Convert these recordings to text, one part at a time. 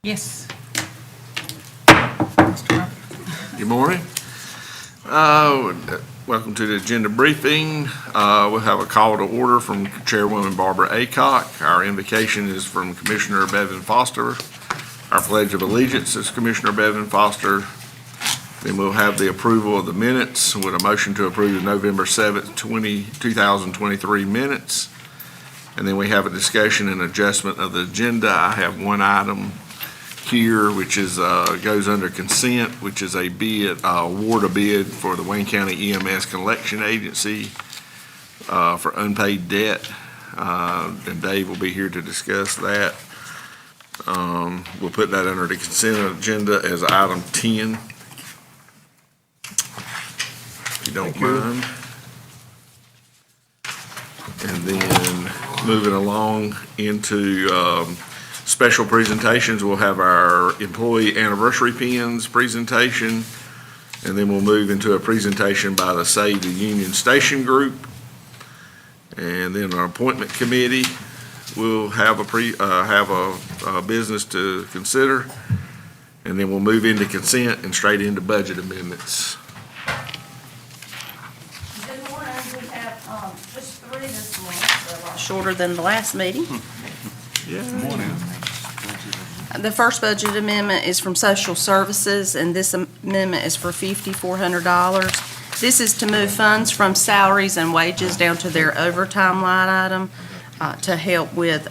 Yes. Mr. Robert. Good morning. Welcome to the agenda briefing. We'll have a call to order from Chairwoman Barbara Aycock. Our invocation is from Commissioner Bevan Foster. Our pledge of allegiance is Commissioner Bevan Foster. Then we'll have the approval of the minutes with a motion to approve the November 7th, 2023 minutes. And then we have a discussion and adjustment of the agenda. I have one item here, which is goes under consent, which is a bid, award a bid for the Wayne County EMS Collection Agency for unpaid debt. And Dave will be here to discuss that. We'll put that under the consent agenda as item 10. If you don't mind. And then moving along into special presentations, we'll have our employee anniversary pins presentation, and then we'll move into a presentation by the Save the Union Station Group. And then our appointment committee will have a business to consider, and then we'll move into consent and straight into budget amendments. Good morning. We have just three this morning, so a lot shorter than the last meeting. Yeah. Good morning. The first budget amendment is from Social Services, and this amendment is for $5,400. This is to move funds from salaries and wages down to their overtime line item to help with,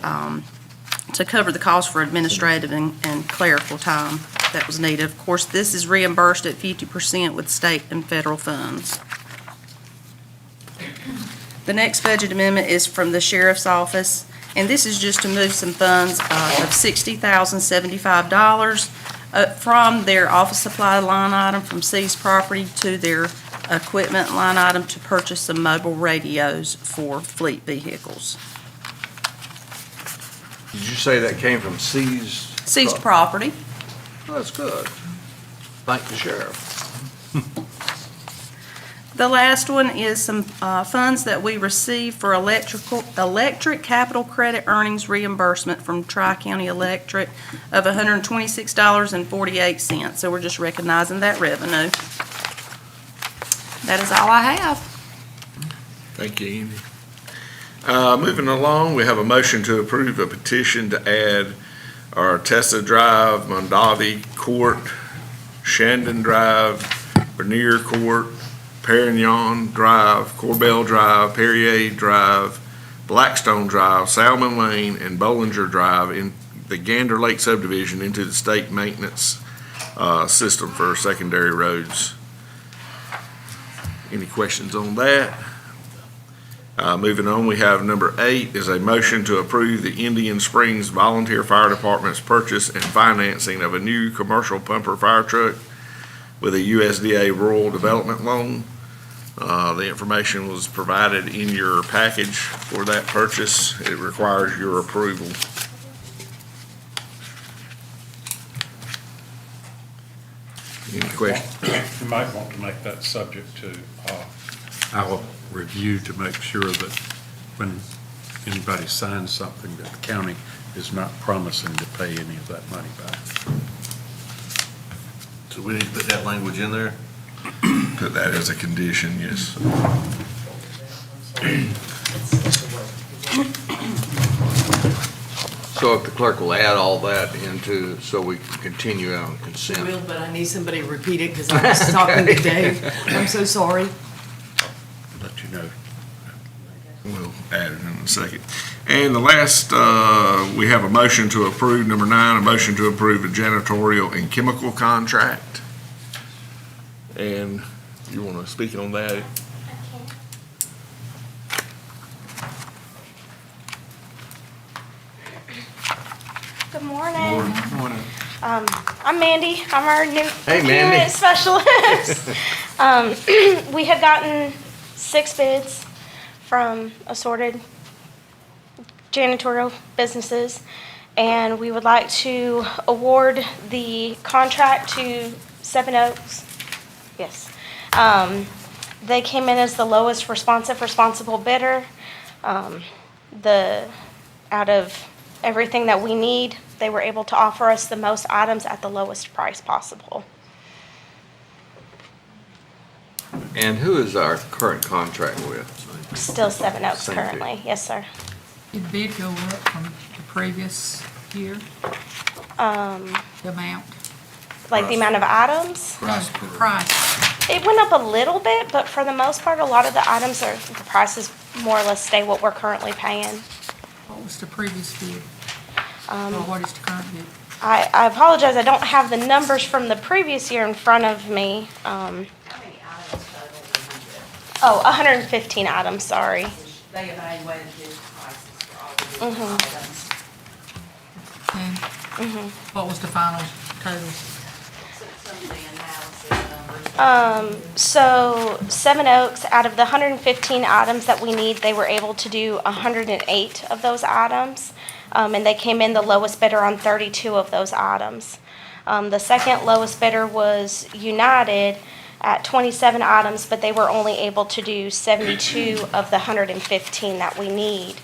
to cover the cost for administrative and clerical time that was needed. Of course, this is reimbursed at 50% with state and federal funds. The next budget amendment is from the Sheriff's Office, and this is just to move some funds of $60,075 from their office supply line item from seized property to their equipment line item to purchase some mobile radios for fleet vehicles. Did you say that came from seized? Seized property. Well, that's good. Thank the sheriff. The last one is some funds that we received for electric capital credit earnings reimbursement from Tri-County Electric of $126.48. So we're just recognizing that revenue. That is all I have. Thank you, Andy. Moving along, we have a motion to approve a petition to add our Tessa Drive, Mondavi Court, Shandon Drive, Bernier Court, Perignon Drive, Corbell Drive, Perrier Drive, Blackstone Drive, Salmon Lane, and Bollinger Drive in the Gander Lake subdivision into the state maintenance system for secondary roads. Any questions on that? Moving on, we have number 8 is a motion to approve the Indian Springs Volunteer Fire Department's purchase and financing of a new commercial pumper fire truck with a USDA Rural Development Loan. The information was provided in your package for that purchase. It requires your approval. Any questions? You might want to make that subject to our review to make sure that when anybody signs something, that the county is not promising to pay any of that money back. So we need to put that language in there? Put that as a condition, yes. So if the clerk will add all that into, so we can continue on I consent. will, but I need somebody to repeat it because I was talking to Dave. I'm so sorry. Let you know. We'll add it in a second. And the last, we have a motion to approve, number 9, a motion to approve a janitorial and chemical contract. And you want to speak on that? Good morning. I'm Mandy. I'm our new Hey, Mandy. procurement specialist. We have gotten 6 bids from assorted janitorial businesses, and we would like to award the contract to Seven Oaks. Yes. They came in as the lowest responsible bidder. Out of everything that we need, they were able to offer us the most items at the lowest price possible. And who is our current contract with? Still 7 Oaks Same deal. currently, yes, sir. Did bid go up from the previous year, the amount? Like the amount of items, No, the price. it went up a little bit, but for the most part, a lot of the items are, the prices more or less stay what we're currently paying. What was the previous bid? Or what is the current bid? I apologize, I don't have the numbers from the previous year in front of me. Oh, 115 items, sorry. They evaluated his prices for all the different items. And what was the final total? Some of the analysis numbers. So 7 Oaks, out of the 115 items that we need, they were able to do 108 of those items. And they came in the lowest bidder on 32 of those items. The second lowest bidder was United at 27 items, but they were only able to do 72 of the 115 that we need.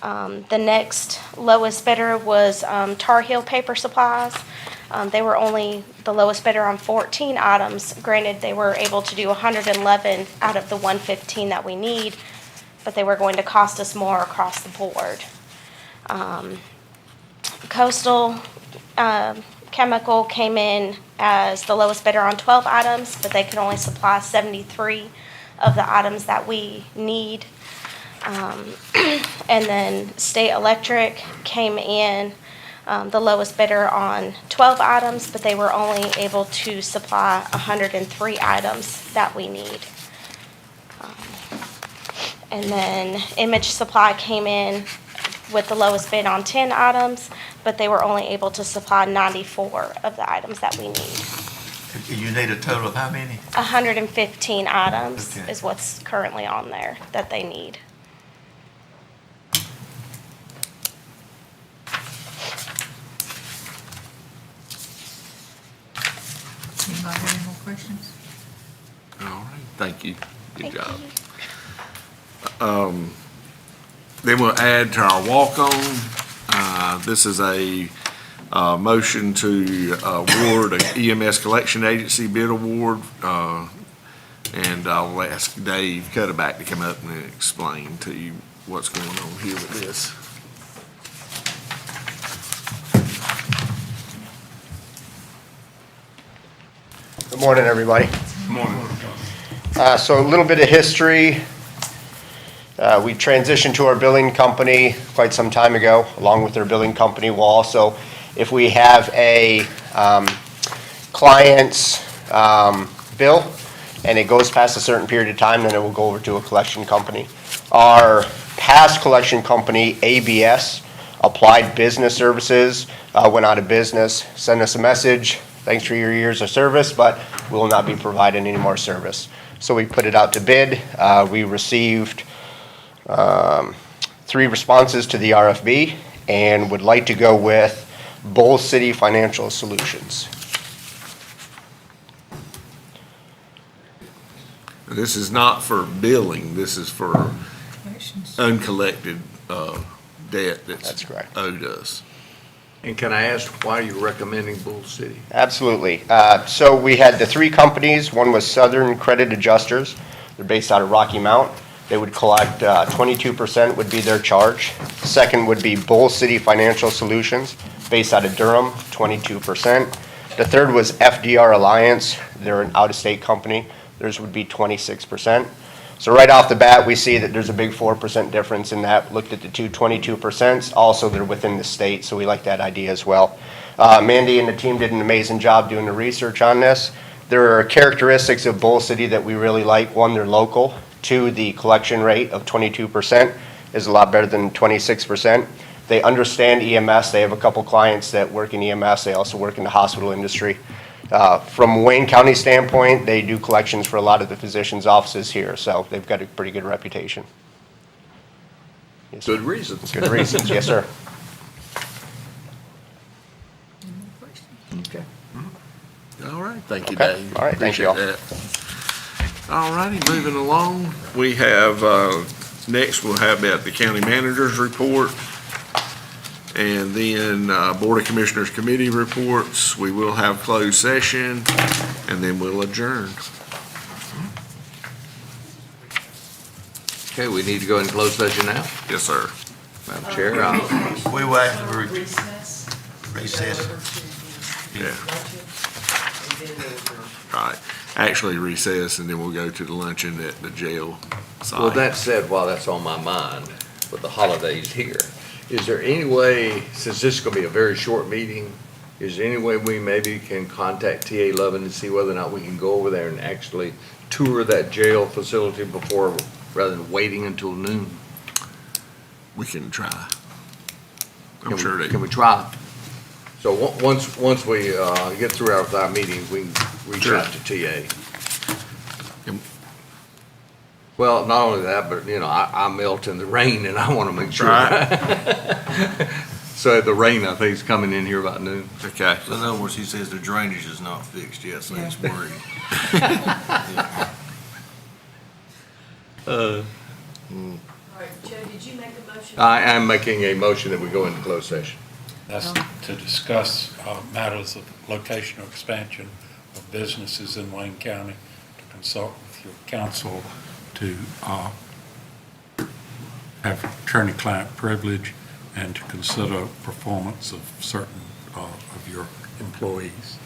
The next lowest bidder was Tar Heel Paper Supplies. They were only the lowest bidder on 14 items. Granted, they were able to do 111 out of the 115 that we need, but they were going to cost us more across the board. Coastal Chemical came in as the lowest bidder on 12 items, but they could only supply 73 of the items that we need. And then State Electric came in the lowest bidder on 12 items, but they were only able to supply 103 items that we need. And then Image Supply came in with the lowest bid on 10 items, but they were only able to supply 94 of the items that we need. You need a total of how many? 115 items Okay. is what's currently on there that they need. Anybody have any more questions? All right, thank you. Good Thank job. you. Then we'll add to our walk-on. This is a motion to award a EMS Collection Agency bid award. And I'll ask Dave Cuddeback to come up and explain to you what's going on here with this. Good morning, everybody. Good morning. So a little bit of history. We transitioned to our billing company quite some time ago. Along with our billing company, we'll also, if we have a client's bill and it goes past a certain period of time, then it will go over to a collection company. Our past collection company, ABS, Applied Business Services, went out of business. Sent us a message, thanks for your years of service, but we will not be providing any more service. So we put it out to bid. We received 3 responses to the RFB and would like to go with Bull City Financial Solutions. This is not for billing, this is for Questions? uncollected debt That's that's correct. owed us. And can I ask why you're recommending Bull City? Absolutely. So we had the 3 companies. One was Southern Credit Adjusters. They're based out of Rocky Mount. They would collect 22% would be their charge. Second would be Bull City Financial Solutions, based out of Durham, 22%. The third was FDR Alliance. They're an out-of-state company. Theirs would be 26%. So right off the bat, we see that there's a big 4% difference in that. Looked at the 22%. Also, they're within the state, so we like that idea as well. Mandy and the team did an amazing job doing the research on this. There are characteristics of Bull City that we really like. One, they're local. 2, the collection rate of 22% is a lot better than 26%. They understand EMS. They have a couple clients that work in EMS. They also work in the hospital industry. From Wayne County standpoint, they do collections for a lot of the physicians' offices here, so they've got a pretty good reputation. Yes, sir. Good reasons. Good reasons, yes, sir. Any more questions? Okay. All right, thank you, Okay. Dave. All right, thank you all. Appreciate that. All righty, moving along, we have, next we'll have about the county manager's report. And then Board of Commissioners Committee reports, we will have closed session, and then we'll adjourn. Okay, we need to go in closed session now. Yes, sir. Madam Chair, We will have to Recess. recess. Yeah. And then we'll adjourn. Right. Actually recess, and then we'll go to the luncheon at the jail site. well, that said, while that's on my mind, with the holidays here, is there any way, since this is gonna be a very short meeting, is there any way we maybe can contact TA Lovin and see whether or not we can go over there and actually tour that jail facility before, rather than waiting until noon? We can try. Can I'm we- sure they. Can we try? So once we get through our meeting, we can reach Sure. out to TA. Yep. Well, not only that, but, you know, I melt in the rain and I want to make sure. Right. So the rain, I think, is coming in here about noon. Okay. So in other words, he says the drainage is not fixed yet, so he's worried. All right, Joe, did you make a motion? I am making a motion that we go into closed session. That's to discuss matters of locational expansion of businesses in Wayne County, to consult with your counsel, to have attorney-client privilege, and to consider performance of certain of your employees.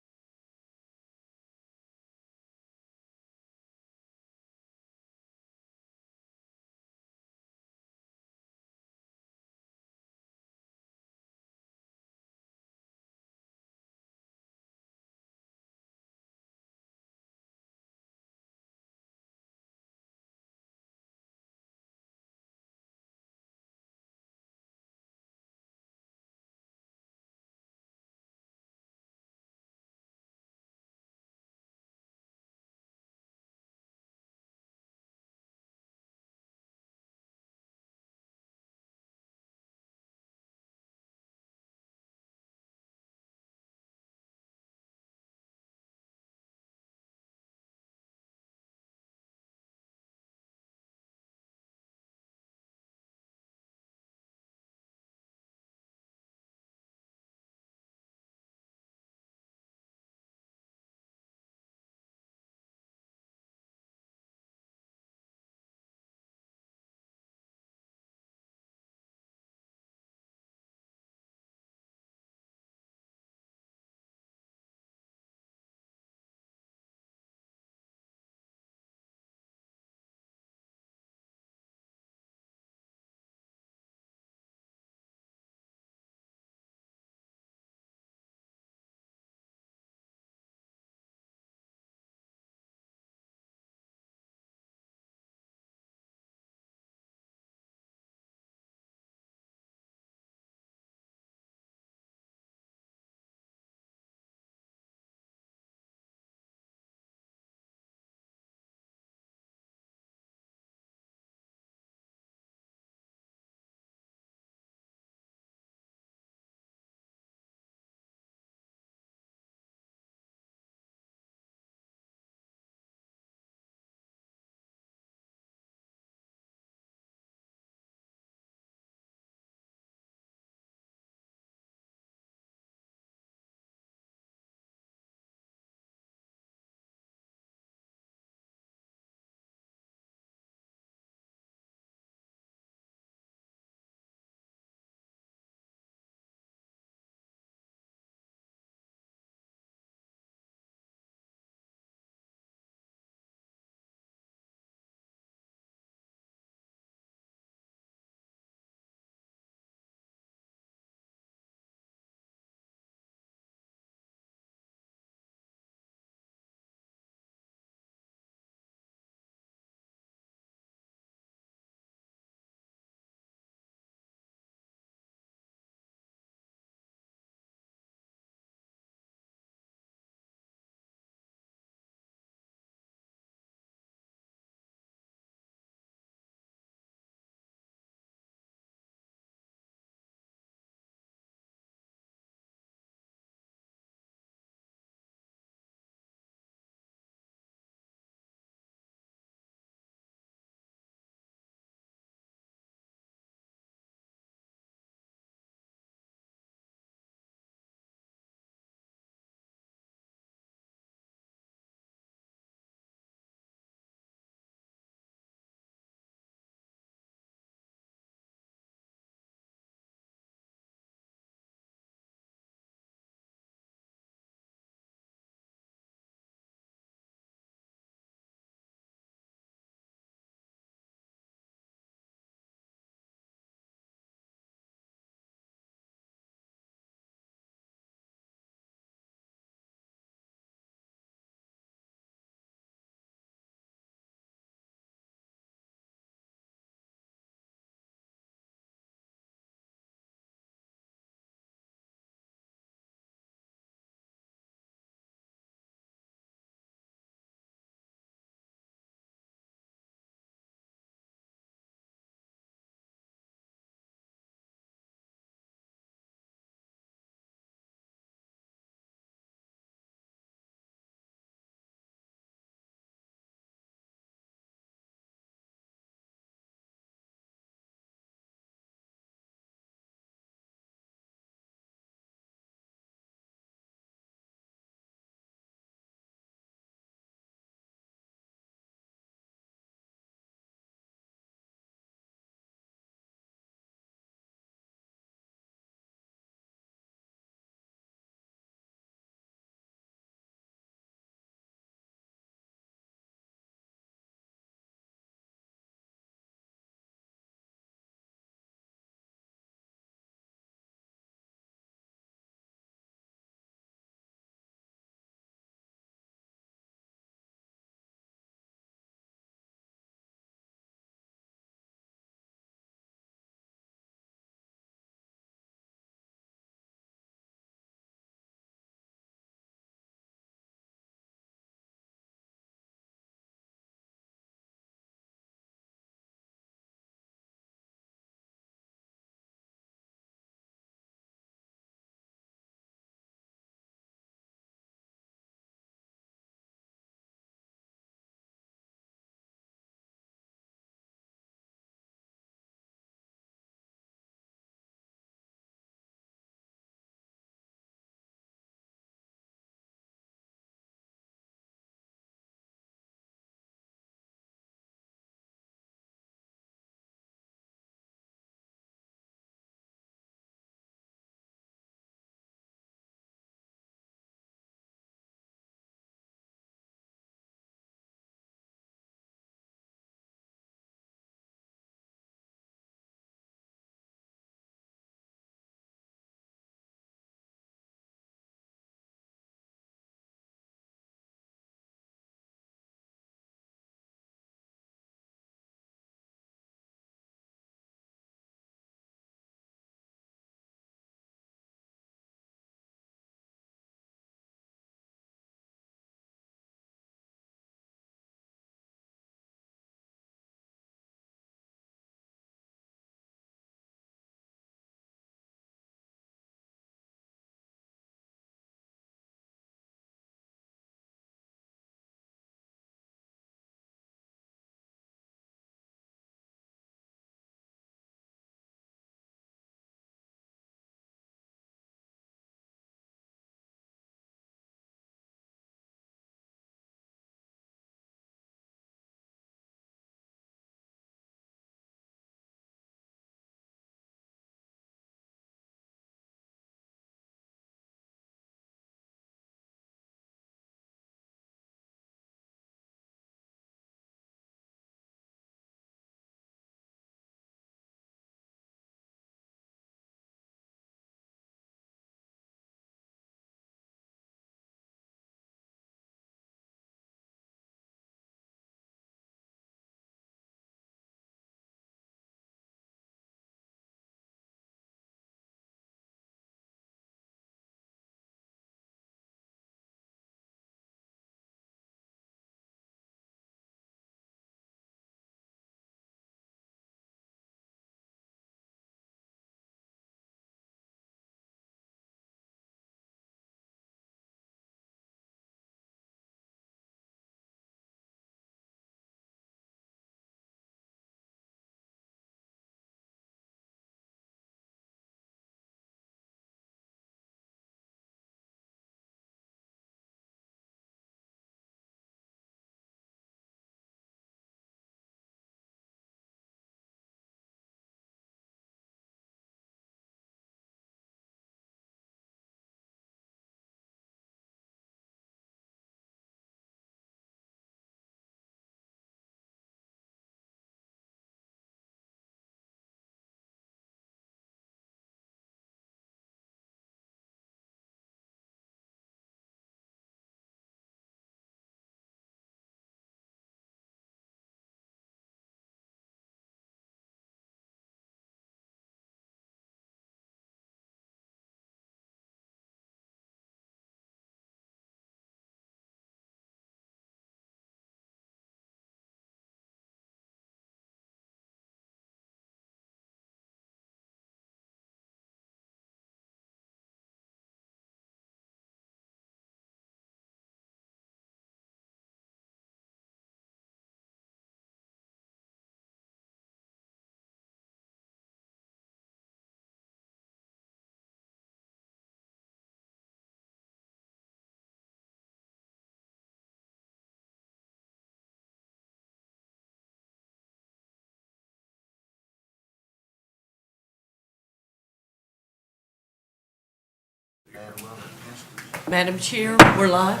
Madam Chair, we're live.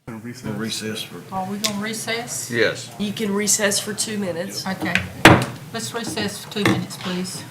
We'll recess for. Are we gonna recess? Yes. You can recess for 2 minutes. Okay. Let's recess for 2 minutes, please.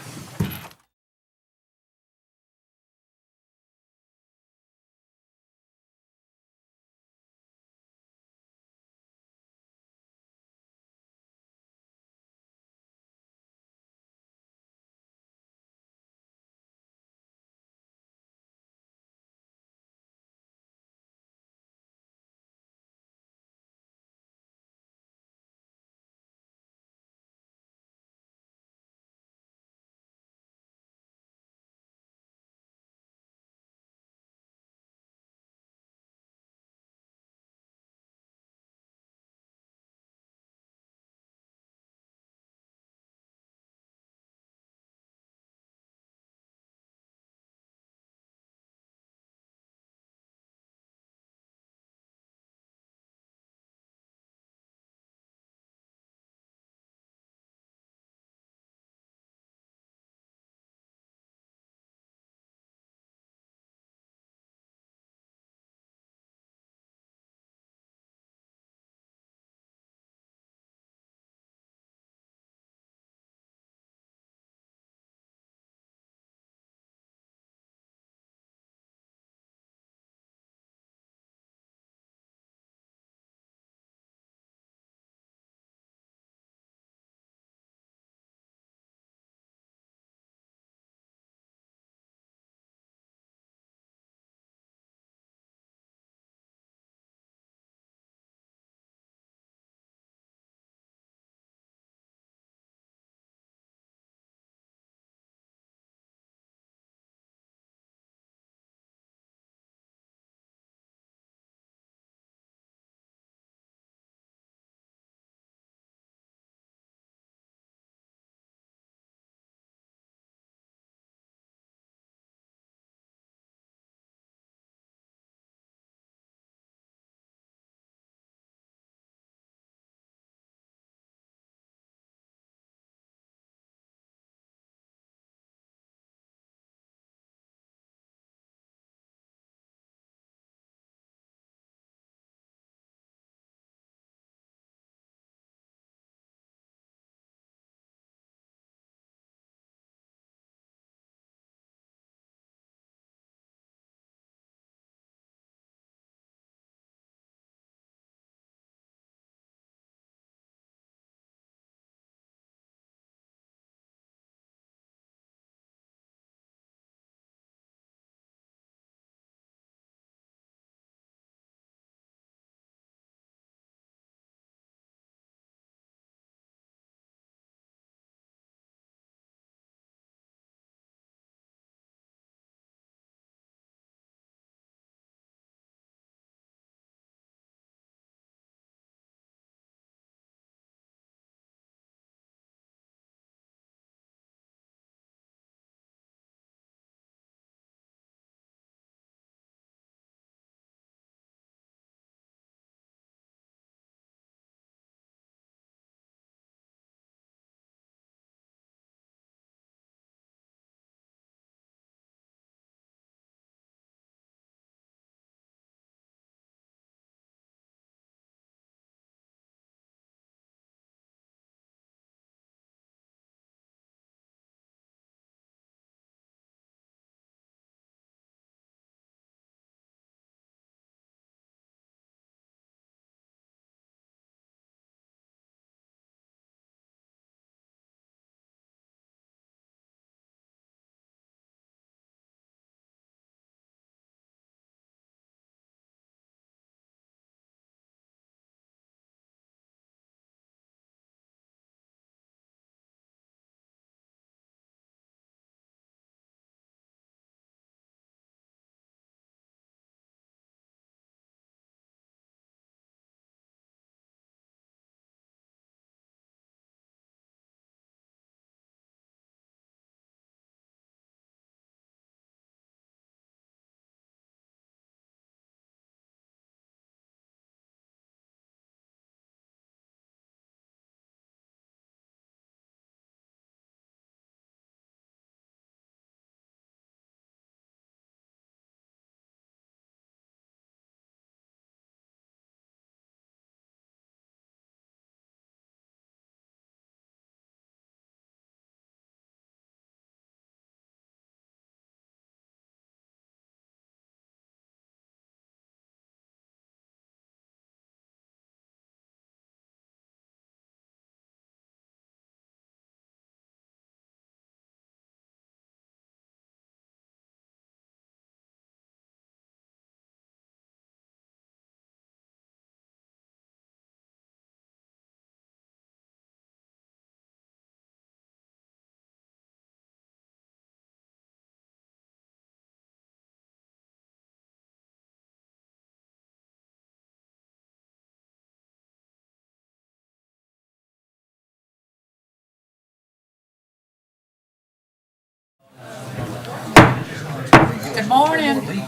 morning.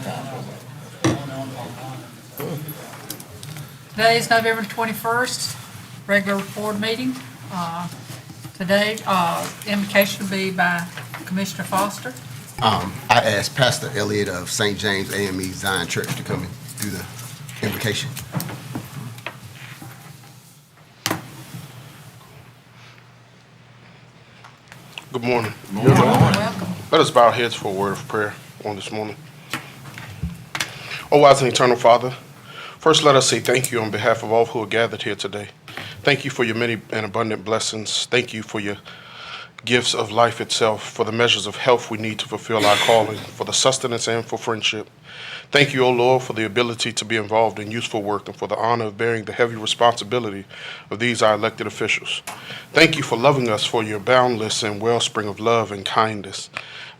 Today is November 21st, regular board meeting. Today, invocation will be by Commissioner Foster. I asked Pastor Elliott of St. James AME Zion Church to come and do the invocation. Good morning. Welcome. Let us bow our heads for a word of prayer on this morning. Oh, wise and eternal Father, first let us say thank you on behalf of all who are gathered here today. Thank you for your many and abundant blessings. Thank you for your gifts of life itself, for the measures of health we need to fulfill our calling, for the sustenance and for friendship. Thank you, O Lord, for the ability to be involved in useful work and for the honor of bearing the heavy responsibility of these our elected officials. Thank you for loving us for your boundless and wellspring of love and kindness.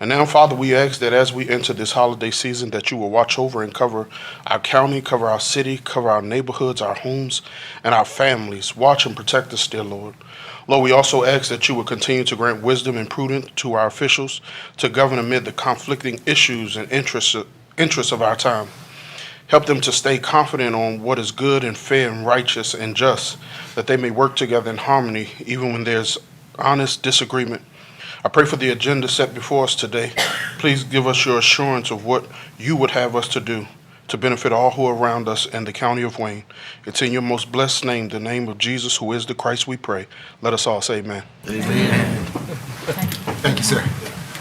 And now, Father, we ask that as we enter this holiday season, that you will watch over and cover our county, cover our city, cover our neighborhoods, our homes, and our families. Watch and protect us, dear Lord. Lord, we also ask that you will continue to grant wisdom and prudence to our officials to govern amid the conflicting issues and interests of our time. Help them to stay confident on what is good and fair and righteous and just, that they may work together in harmony even when there's honest disagreement. I pray for the agenda set before us today. Please give us your assurance of what you would have us to do to benefit all who are around us and the county of Wayne. It's in your most blessed name, the name of Jesus, who is the Christ, we pray. Let us all say amen. Amen. Thank you, sir.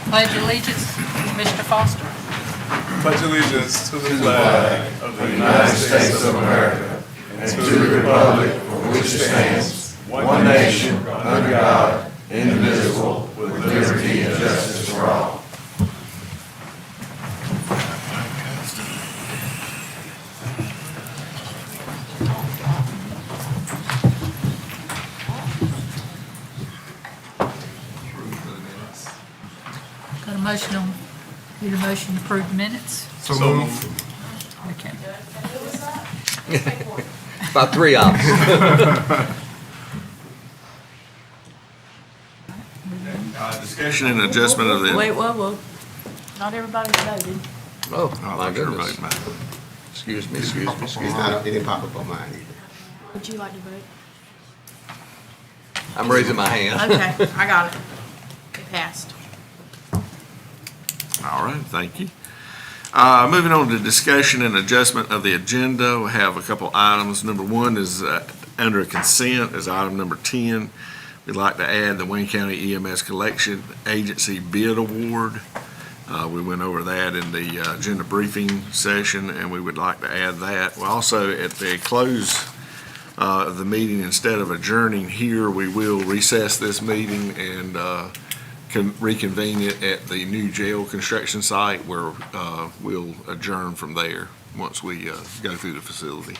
Pledge allegiance, Commissioner Foster. Pledge allegiance to the flag of the United States of America and to the republic for which it stands, one nation, under God, indivisible, with liberty and justice for all. Got a motion on, need a motion to approve the minutes? So moved. Okay. About three of them. Discussion and adjustment of the. Wait, whoa. Not everybody's voted. Oh, Oh, my you're goodness. voting, man. Excuse me. It's not, it didn't pop up on mine either. Would you like to vote? I'm raising my hand. Okay, I got it. It passed. All right, thank you. Moving on to discussion and adjustment of the agenda, we have a couple items. Number one is under consent is item number 10. We'd like to add the Wayne County EMS Collection Agency Bid Award. We went over that in the agenda briefing session, and we would like to add that. We also, at the close of the meeting, instead of adjourning here, we will recess this meeting and can reconvene it at the new jail construction site where we'll adjourn from there once we go through the facility.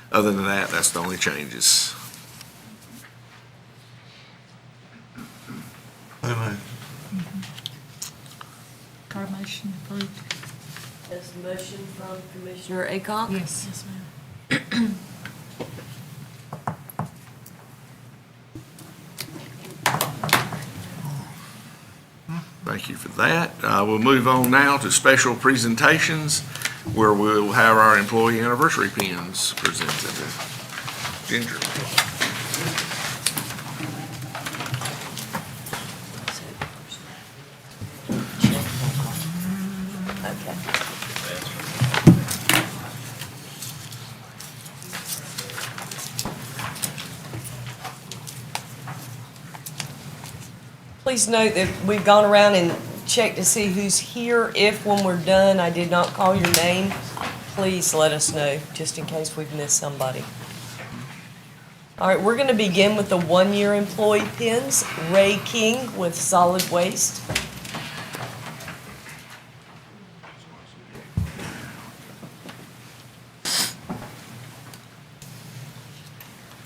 Other than that, that's the only changes. Got a motion approved? That's the motion from Commissioner Aycock? Yes. Yes, ma'am. Thank you for that. We'll move on now to special presentations where we'll have our employee anniversary pins presented. Ginger. Please note that we've gone around and checked to see who's here. If, when we're done, I did not call your name, please let us know, just in case we've missed somebody. All right, we're going to begin with the one-year employee pins. Ray King with Solid Waste.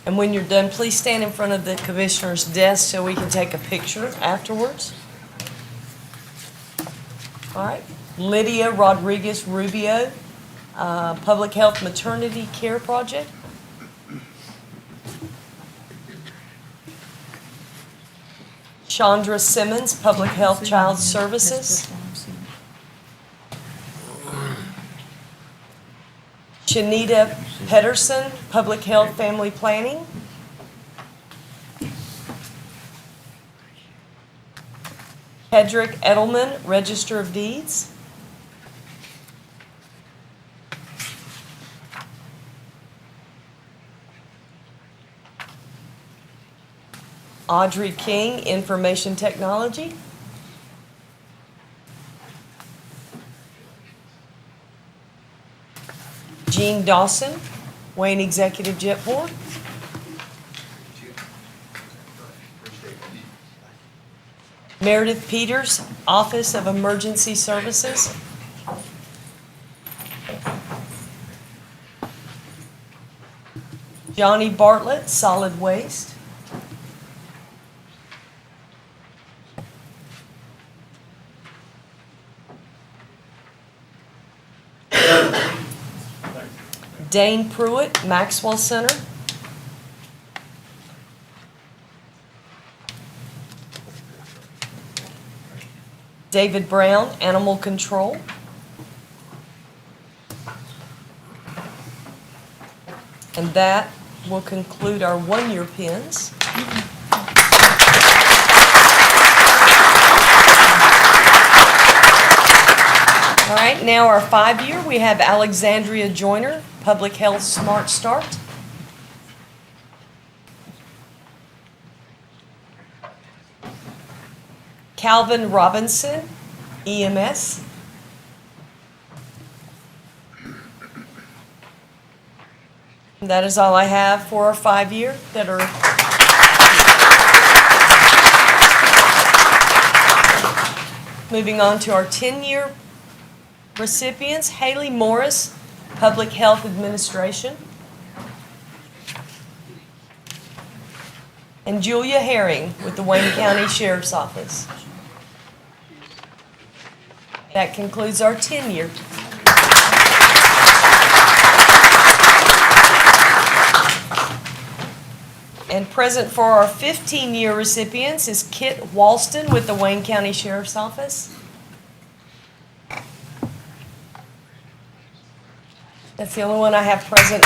And when you're done, please stand in front of the commissioner's desk so we can take a picture afterwards. All right. Lydia Rodriguez Rubio, Public Health Maternity Care Project. Chandra Simmons, Public Health Child Services. Shanita Pedersen, Public Health Family Planning. Hedrick Edelman, Register of Deeds. Audrey King, Information Technology. Gene Dawson, Wayne Executive Jet Board. Meredith Peters, Office of Emergency Services. Johnny Bartlett, Solid Waste. Dane Pruitt, Maxwell Center. David Brown, Animal Control. And that will conclude our one-year pins. All right, now our 5-year, we have Alexandria Joyner, Public Health Smart Start. Calvin Robinson, EMS. That is all I have for our 5-year that are. Moving on to our 10-year recipients, Haley Morris, Public Health Administration. And Julia Herring with the Wayne County Sheriff's Office. That concludes our 10-year. And present for our 15-year recipients is Kit Walston with the Wayne County Sheriff's Office. That's the only one I have present.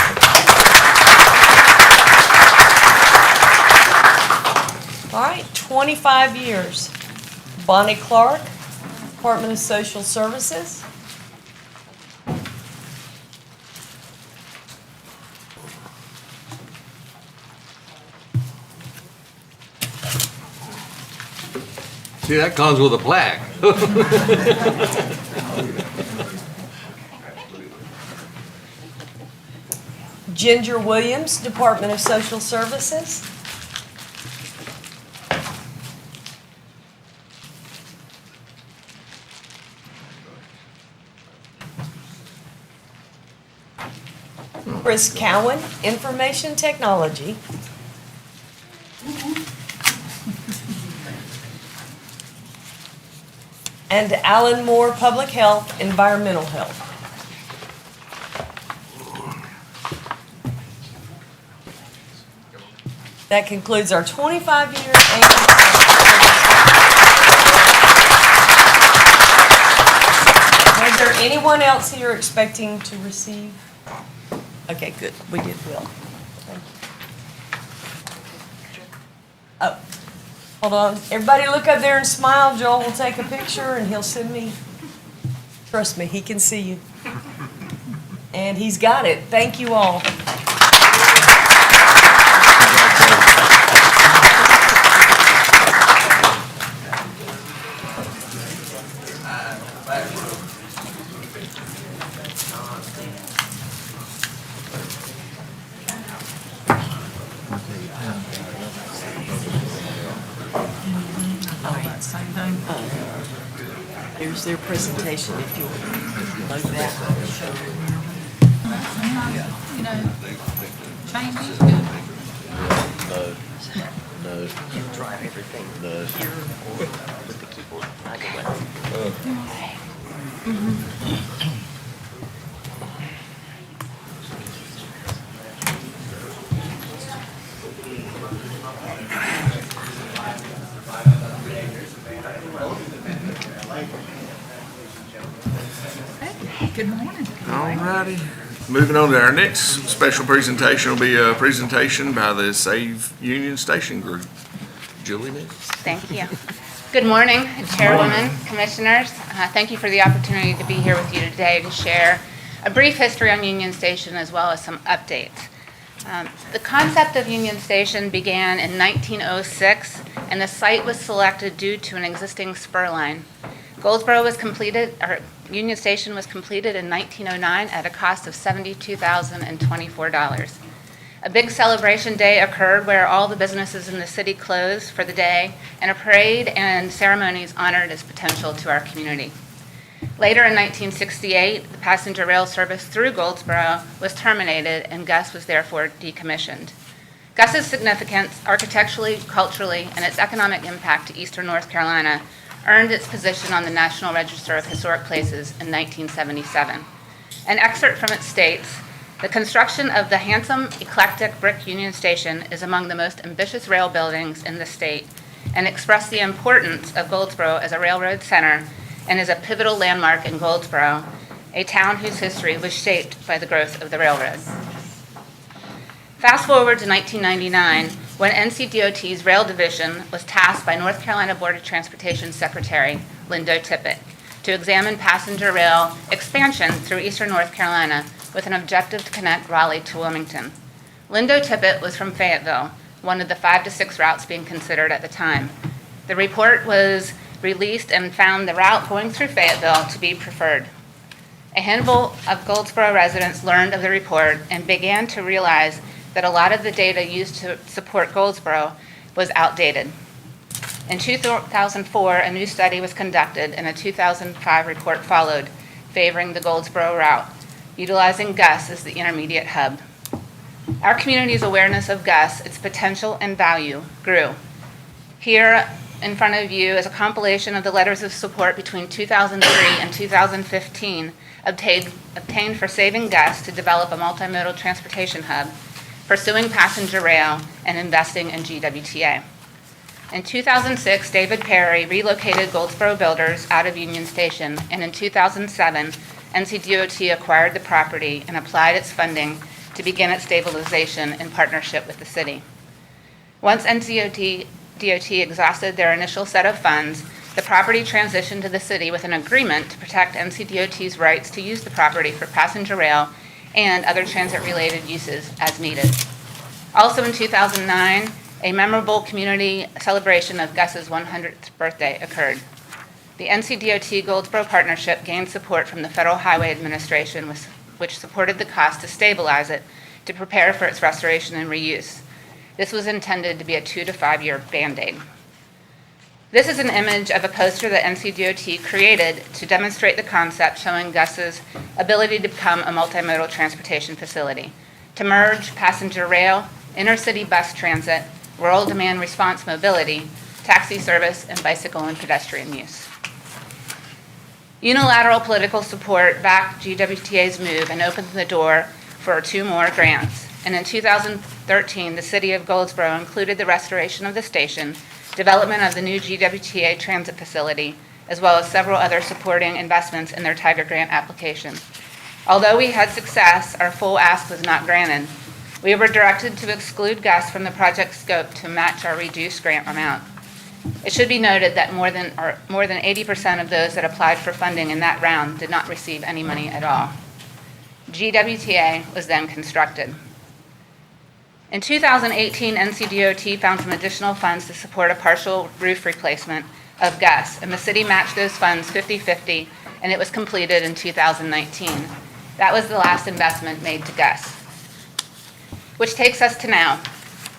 All right, 25 years. Bonnie Clark, Department of Social Services. See, that comes with a plaque. Ginger Williams, Department of Social Services. Chris Cowan, Information Technology. And Alan Moore, Public Health, Environmental Health. That concludes our 25-year Is there anyone else you're expecting to receive? Okay, good. We did well. Thank you. Oh, hold on. Everybody look up there and smile. Joel will take a picture and he'll send me. Trust me, he can see you. And he's got it. Thank you all. Here's their presentation if you load that. You know, change is good. No. You drive everything here or with the keyboard. I go with Good morning. All righty. Moving on to our next special presentation will be a presentation by the Save Union Station Group. Julie, Nick? Thank you. Good morning, Chairwoman, Commissioners. Thank you for the opportunity to be here with you today to share a brief history on Union Station as well as some updates. The concept of Union Station began in 1906, and the site was selected due to an existing spur line. Goldsboro was completed, or Union Station was completed in 1909 at a cost of $72,024. A big celebration day occurred where all the businesses in the city closed for the day, and a parade and ceremonies honored its potential to our community. Later in 1968, the passenger rail service through Goldsboro was terminated, and Gus was therefore decommissioned. Gus's significance architecturally, culturally, and its economic impact to eastern North Carolina earned its position on the National Register of Historic Places in 1977. An excerpt from it states, "The construction of the handsome, eclectic brick Union Station is among the most ambitious rail buildings in the state and expressed the importance of Goldsboro as a railroad center and is a pivotal landmark in Goldsboro, a town whose history was shaped by the growth of the railroad." Fast forward to 1999, when NCDOT's Rail Division was tasked by North Carolina Board of Transportation Secretary Lindo Tippett to examine passenger rail expansion through eastern North Carolina with an objective to connect Raleigh to Wilmington. Lindo Tippett was from Fayetteville, one of the 5 to 6 routes being considered at the time. The report was released and found the route going through Fayetteville to be preferred. A handful of Goldsboro residents learned of the report and began to realize that a lot of the data used to support Goldsboro was outdated. In 2004, a new study was conducted and a 2005 report followed, favoring the Goldsboro route, utilizing Gus as the intermediate hub. Our community's awareness of Gus, its potential and value, grew. Here in front of you is a compilation of the letters of support between 2003 and 2015 obtained for saving Gus to develop a multimodal transportation hub, pursuing passenger rail, and investing in GWTA. In 2006, David Perry relocated Goldsboro Builders out of Union Station, and in 2007, NCDOT acquired the property and applied its funding to begin its stabilization in partnership with the city. Once NCDOT exhausted their initial set of funds, the property transitioned to the city with an agreement to protect NCDOT's rights to use the property for passenger rail and other transit-related uses as needed. Also in 2009, a memorable community celebration of Gus's 100th birthday occurred. The NCDOT Goldsboro Partnership gained support from the Federal Highway Administration, which supported the cost to stabilize it to prepare for its restoration and reuse. This was intended to be a 2 to 5 year Band-Aid. This is an image of a poster that NCDOT created to demonstrate the concept showing Gus's ability to become a multimodal transportation facility, to merge passenger rail, intercity bus transit, rural demand response mobility, taxi service, and bicycle and pedestrian use. Unilateral political support backed GWTA's move and opened the door for 2 more grants. And in 2013, the city of Goldsboro included the restoration of the station, development of the new GWTA transit facility, as well as several other supporting investments in their Tiger Grant application. Although we had success, our full ask was not granted. We were directed to exclude Gus from the project scope to match our reduced grant amount. It should be noted that more than 80% of those that applied for funding in that round did not receive any money at all. GWTA was then constructed. In 2018, NCDOT found some additional funds to support a partial roof replacement of Gus, and the city matched those funds 50-50, and it was completed in 2019. That was the last investment made to Gus. Which takes us to now.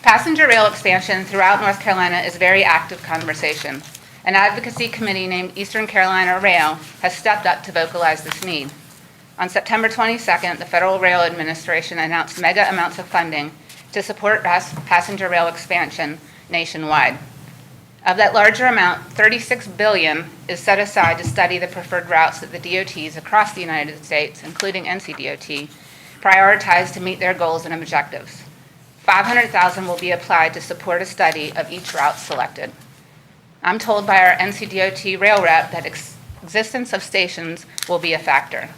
Passenger rail expansion throughout North Carolina is a very active conversation. An advocacy committee named Eastern Carolina Rail has stepped up to vocalize this need. On September 22nd, the Federal Rail Administration announced mega amounts of funding to support passenger rail expansion nationwide. Of that larger amount, $36 billion is set aside to study the preferred routes that the DOTs across the United States, including NCDOT, prioritize to meet their goals and objectives. $500,000 will be applied to support a study of each route selected. I'm told by our NCDOT rail rep that existence of stations will be a factor.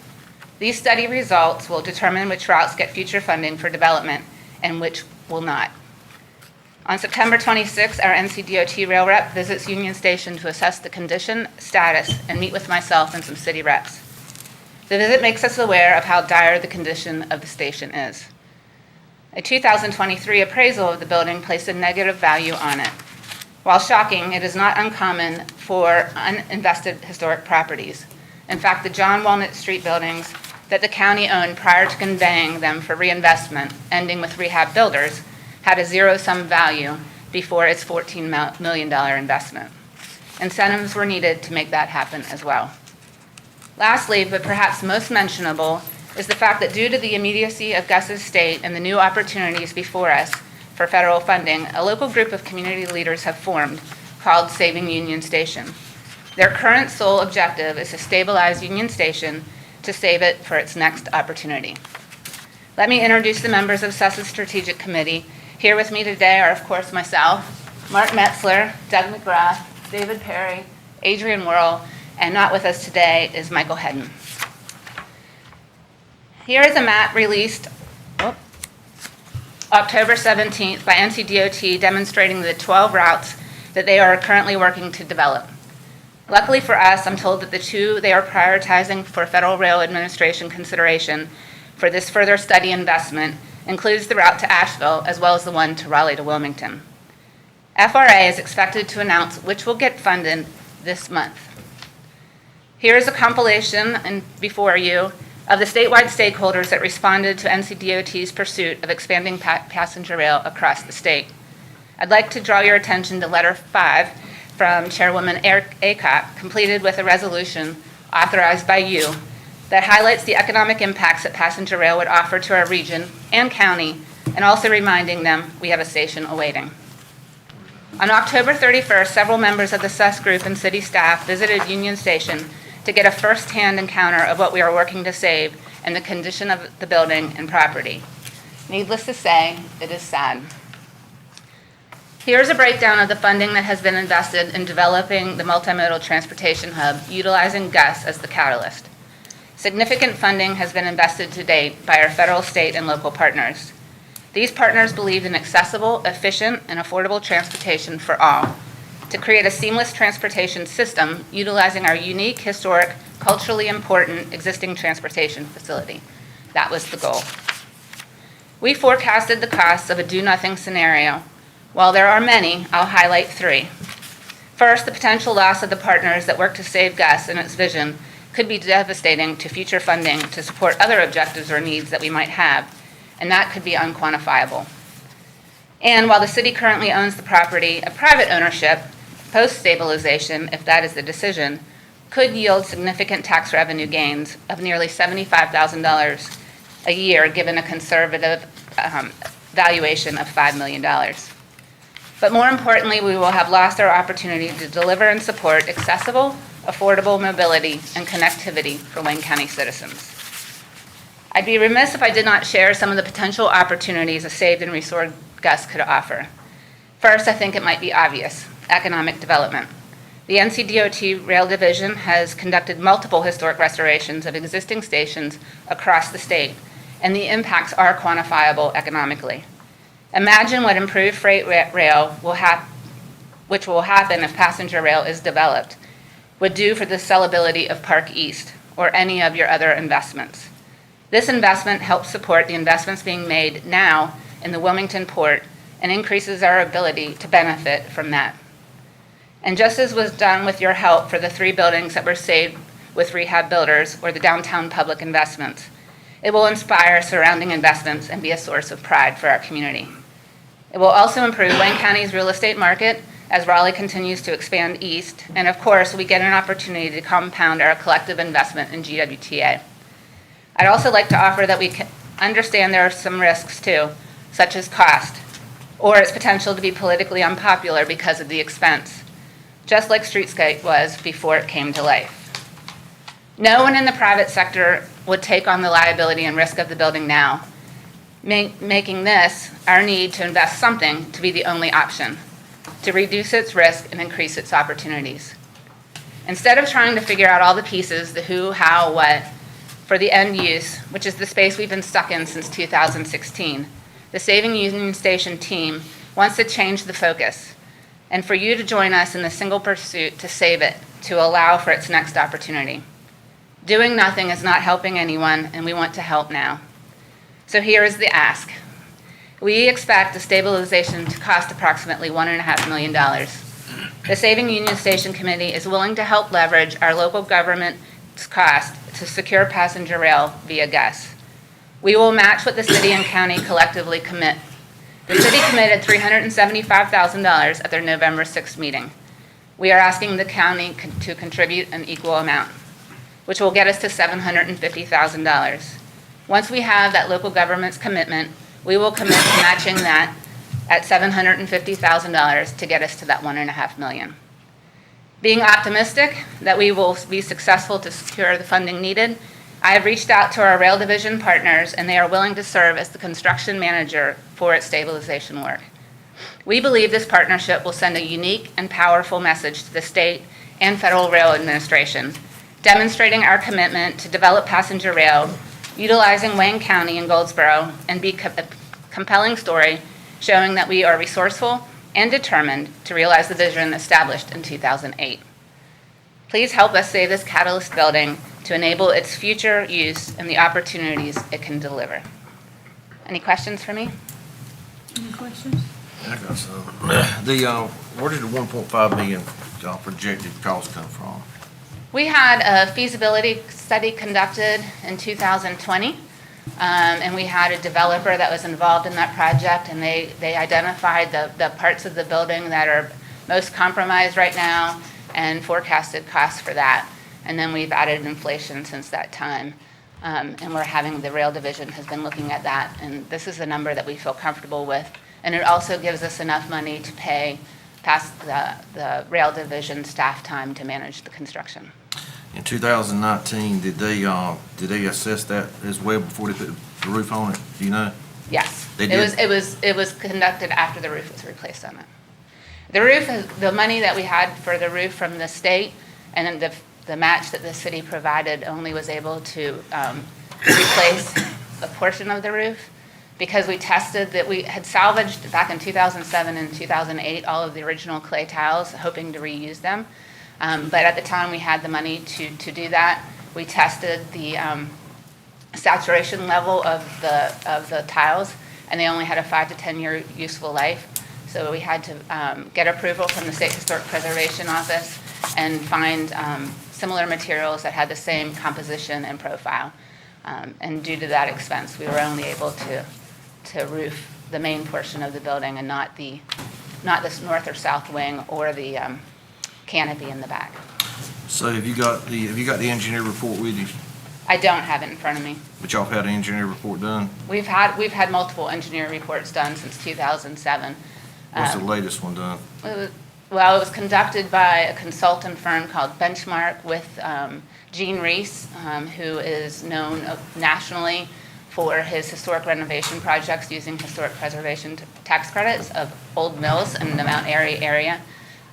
These study results will determine which routes get future funding for development and which will not. On September 26, our NCDOT rail rep visits Union Station to assess the condition, status, and meet with myself and some city reps. The visit makes us aware of how dire the condition of the station is. A 2023 appraisal of the building placed a negative value on it. While shocking, it is not uncommon for uninvested historic properties. In fact, the John Walnut Street buildings that the county owned prior to conveying them for reinvestment, ending with Rehab Builders, had a zero-sum value before its $14 million investment. Incentives were needed to make that happen as well. Lastly, but perhaps most mentionable, is the fact that due to the immediacy of Gus's state and the new opportunities before us for federal funding, a local group of community leaders have formed called Saving Union Station. Their current sole objective is to stabilize Union Station to save it for its next opportunity. Let me introduce the members of SES's Strategic Committee. Here with me today are, of course, myself, Mark Metzler, Doug McGrath, David Perry, Adrian Worrell, and not with us today is Michael Hedden. Here is a map released October 17th by NCDOT demonstrating the 12 routes that they are currently working to develop. Luckily for us, I'm told that the two they are prioritizing for Federal Rail Administration consideration for this further study investment includes the route to Asheville as well as the one to Raleigh to Wilmington. FRA is expected to announce which will get funded this month. Here is a compilation before you of the statewide stakeholders that responded to NCDOT's pursuit of expanding passenger rail across the state. I'd like to draw your attention to letter 5 from Chairwoman Eric Aycock, completed with a resolution authorized by you that highlights the economic impacts that passenger rail would offer to our region and county, and also reminding them we have a station awaiting. On October 31st, several members of the SES group and city staff visited Union Station to get a first-hand encounter of what we are working to save and the condition of the building and property. Needless to say, it is sad. Here's a breakdown of the funding that has been invested in developing the multimodal transportation hub, utilizing GUS as the catalyst. Significant funding has been invested to date by our federal, state, and local partners. These partners believe in accessible, efficient, and affordable transportation for all, to create a seamless transportation system utilizing our unique, historic, culturally important existing transportation facility. That was the goal. We forecasted the costs of a do-nothing scenario. While there are many, I'll highlight 3. First, the potential loss of the partners that work to save GUS and its vision could be devastating to future funding to support other objectives or needs that we might have, and that could be unquantifiable. And while the city currently owns the property, a private ownership, post-stabilization, if that is the decision, could yield significant tax revenue gains of nearly $75,000 a year, given a conservative valuation of $5 million. But more importantly, we will have lost our opportunity to deliver and support accessible, affordable mobility and connectivity for Wayne County citizens. I'd be remiss if I did not share some of the potential opportunities a saved and restored GUS could offer. First, I think it might be obvious: economic development. The NCDOT Rail Division has conducted multiple historic restorations of existing stations across the state, and the impacts are quantifiable economically. Imagine what improved freight rail which will happen if passenger rail is developed, would do for the sellability of Park East or any of your other investments. This investment helps support the investments being made now in the Wilmington Port and increases our ability to benefit from that. And just as was done with your help for the 3 buildings that were saved with Rehab Builders or the downtown public investments, it will inspire surrounding investments and be a source of pride for our community. It will also improve Wayne County's real estate market as Raleigh continues to expand east, and of course, we get an opportunity to compound our collective investment in GWTA. I'd also like to offer that we understand there are some risks too, such as cost, or its potential to be politically unpopular because of the expense, just like Streetscape was before it came to life. No one in the private sector would take on the liability and risk of the building now, making this, our need to invest something, to be the only option, to reduce its risk and increase its opportunities. Instead of trying to figure out all the pieces, the who, how, what, for the end use, which is the space we've been stuck in since 2016. The Saving Union Station team wants to change the focus, and for you to join us in the single pursuit to save it, to allow for its next opportunity. Doing nothing is not helping anyone, and we want to help now. So here is the ask. We expect the stabilization to cost approximately $1.5 million. The Saving Union Station Committee is willing to help leverage our local government's cost to secure passenger rail via GUS. We will match what the city and county collectively commit. The city committed $375,000 at their November 6th meeting. We are asking the county to contribute an equal amount, which will get us to $750,000. Once we have that local government's commitment, we will commit to matching that at $750,000 to get us to that $1.5 million. Being optimistic that we will be successful to secure the funding needed, I have reached out to our rail division partners, and they are willing to serve as the construction manager for its stabilization work. We believe this partnership will send a unique and powerful message to the state and Federal Rail Administration, demonstrating our commitment to develop passenger rail, utilizing Wayne County and Goldsboro, and be a compelling story showing that we are resourceful and determined to realize the vision established in 2008. Please help us save this Catalyst building to enable its future use and the opportunities it can deliver. Any questions for me? Any questions? I got some. Where did the 1.5 million projected cost come from? We had a feasibility study conducted in 2020, and we had a developer that was involved in that project, and they identified the parts of the building that are most compromised right now and forecasted costs for that. And then we've added inflation since that time. And the rail division has been looking at that, and this is a number that we feel comfortable with. And it also gives us enough money to pay past the rail division staff time to manage the construction. In 2019, did they assess that as well before they put the roof on it? Do you know? Yes. They did? It was conducted after the roof was replaced on it. The roof, the money that we had for the roof from the state and then the match that the city provided only was able to replace a portion of the roof, because we tested that we had salvaged back in 2007 and 2008 all of the original clay tiles, hoping to reuse them. But at the time we had the money to do that, we tested the saturation level of the tiles, and they only had a 5 to 10 year useful life. So we had to get approval from the State Historic Preservation Office and find similar materials that had the same composition and profile. And due to that expense, we were only able to roof the main portion of the building and not this north or south wing or the canopy in the back. So have you got the engineer report with you? I don't have it in front of me. But y'all have had an engineer report done? We've had multiple engineer reports done since 2007. What's the latest one done? It was conducted by a consultant firm called Benchmark with Gene Reese, who is known nationally for his historic renovation projects using historic preservation tax credits of old mills in the Mount Airy area.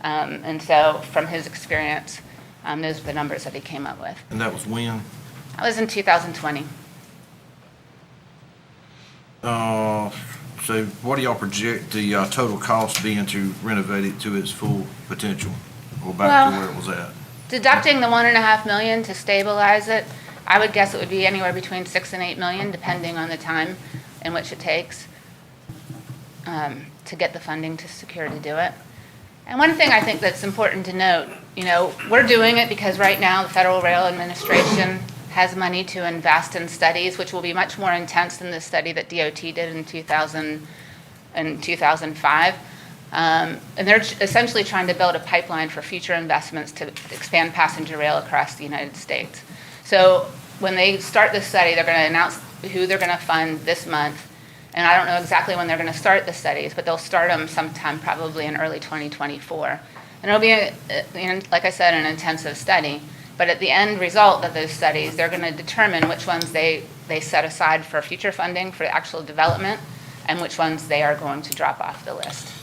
And so from his experience, those are the numbers that he came up with. And that was when? That was in 2020. So what do y'all project the total cost being to renovate it to its full potential, or back to where it was at? Deducting the $1.5 million to stabilize it, I would guess it would be anywhere between $6 and $8 million, depending on the time in which it takes to get the funding to secure to do it. And one thing I think that's important to note, we're doing it because right now the Federal Rail Administration has money to invest in studies, which will be much more intense than the study that DOT did in 2005. And they're essentially trying to build a pipeline for future investments to expand passenger rail across the United States. So when they start this study, they're going to announce who they're going to fund this month. And I don't know exactly when they're going to start the studies, but they'll start them sometime probably in early 2024. And it'll be, like I said, an intensive study. But at the end result of those studies, they're going to determine which ones they set aside for future funding for actual development and which ones they are going to drop off the list.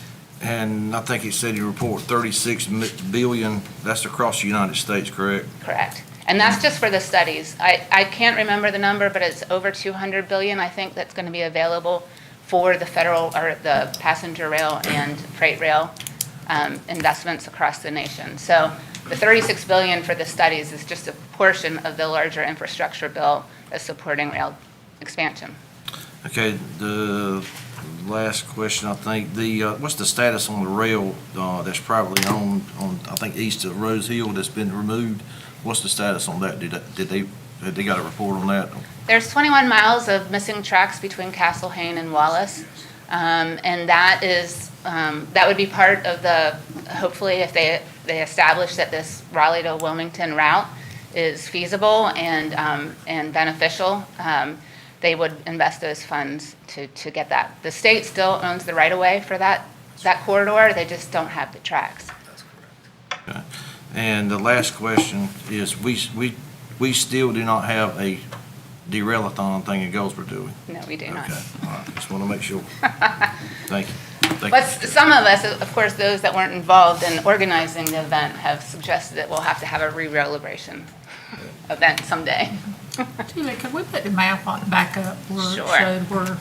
And I think it said you report $36 billion, that's across the United States, correct? Correct. And that's just for the studies. I can't remember the number, but it's over 200 billion, I think, that's going to be available for the federal, or the passenger rail and freight rail investments across the nation. So the 36 billion for the studies is just a portion of the larger infrastructure bill that's supporting rail expansion. Okay, the last question, I think, what's the status on the rail that's privately owned on, I think, east of Rose Hill that's been removed? What's the status on that? Had they got a report on that? There's 21 miles of missing tracks between Castle Hayne and Wallace. And that is, that would be part of the, hopefully, if they establish that this Raleigh to Wilmington route is feasible and beneficial, they would invest those funds to get that. The state still owns the right-of-way for that corridor, they just don't have the tracks. That's correct. Okay. And the last question is, we still do not have a derail-a-thon thing in Goldsboro, do we? No, we do not. Okay, all right, just want to make sure. Thank you. Thank But you. some of us, of course, those that weren't involved in organizing the event have suggested that we'll have to have a re-relibration event someday. Julie, could we put the map back up where it Sure. showed where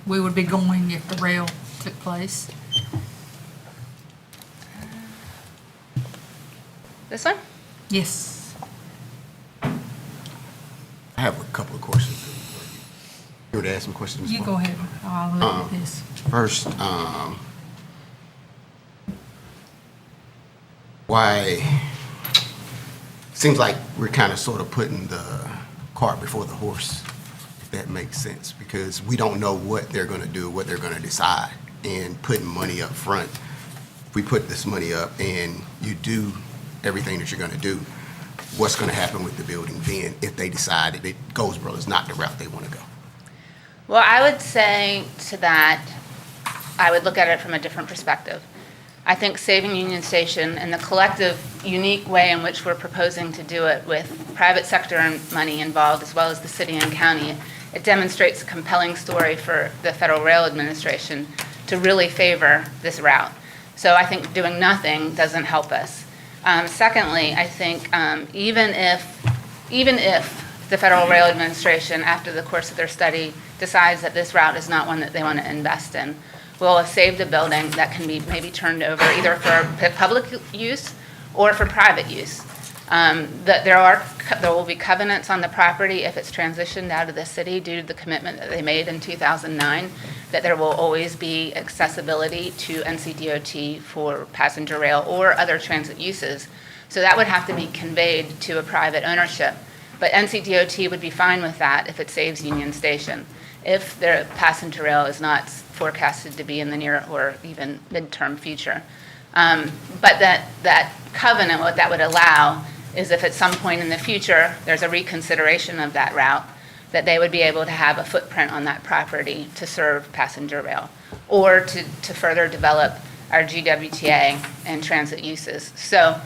we would be going if the rail took place? This one? Yes. I have a couple of questions. You want to ask some questions? You go ahead. I'll look at this. First, why, seems like we're kind of sort of putting the cart before the horse, if that makes sense, because we don't know what they're going to do, what they're going to decide, and putting money up front. If we put this money up and you do everything that you're going to do, what's going to happen with the building then if they decide that Goldsboro is not the route they want to go? Well, I would say to that, I would look at it from a different perspective. I think saving Union Station and the collective, unique way in which we're proposing to do it with private sector money involved as well as the city and county, it demonstrates a compelling story for the Federal Rail Administration to really favor this route. So I think doing nothing doesn't help us. Secondly, I think even if the Federal Rail Administration, after the course of their study, decides that this route is not one that they want to invest in, we'll have saved a building that can be maybe turned over either for public use or for private use. There will be covenants on the property if it's transitioned out of the city due to the commitment that they made in 2009, that there will always be accessibility to NCDOT for passenger rail or other transit uses. So that would have to be conveyed to a private ownership. But NCDOT would be fine with that if it saves Union Station, if their passenger rail is not forecasted to be in the near or even midterm future. But that covenant, what that would allow is if at some point in the future there's a reconsideration of that route, that they would be able to have a footprint on that property to serve passenger rail or to further develop our GWTA and transit uses. So,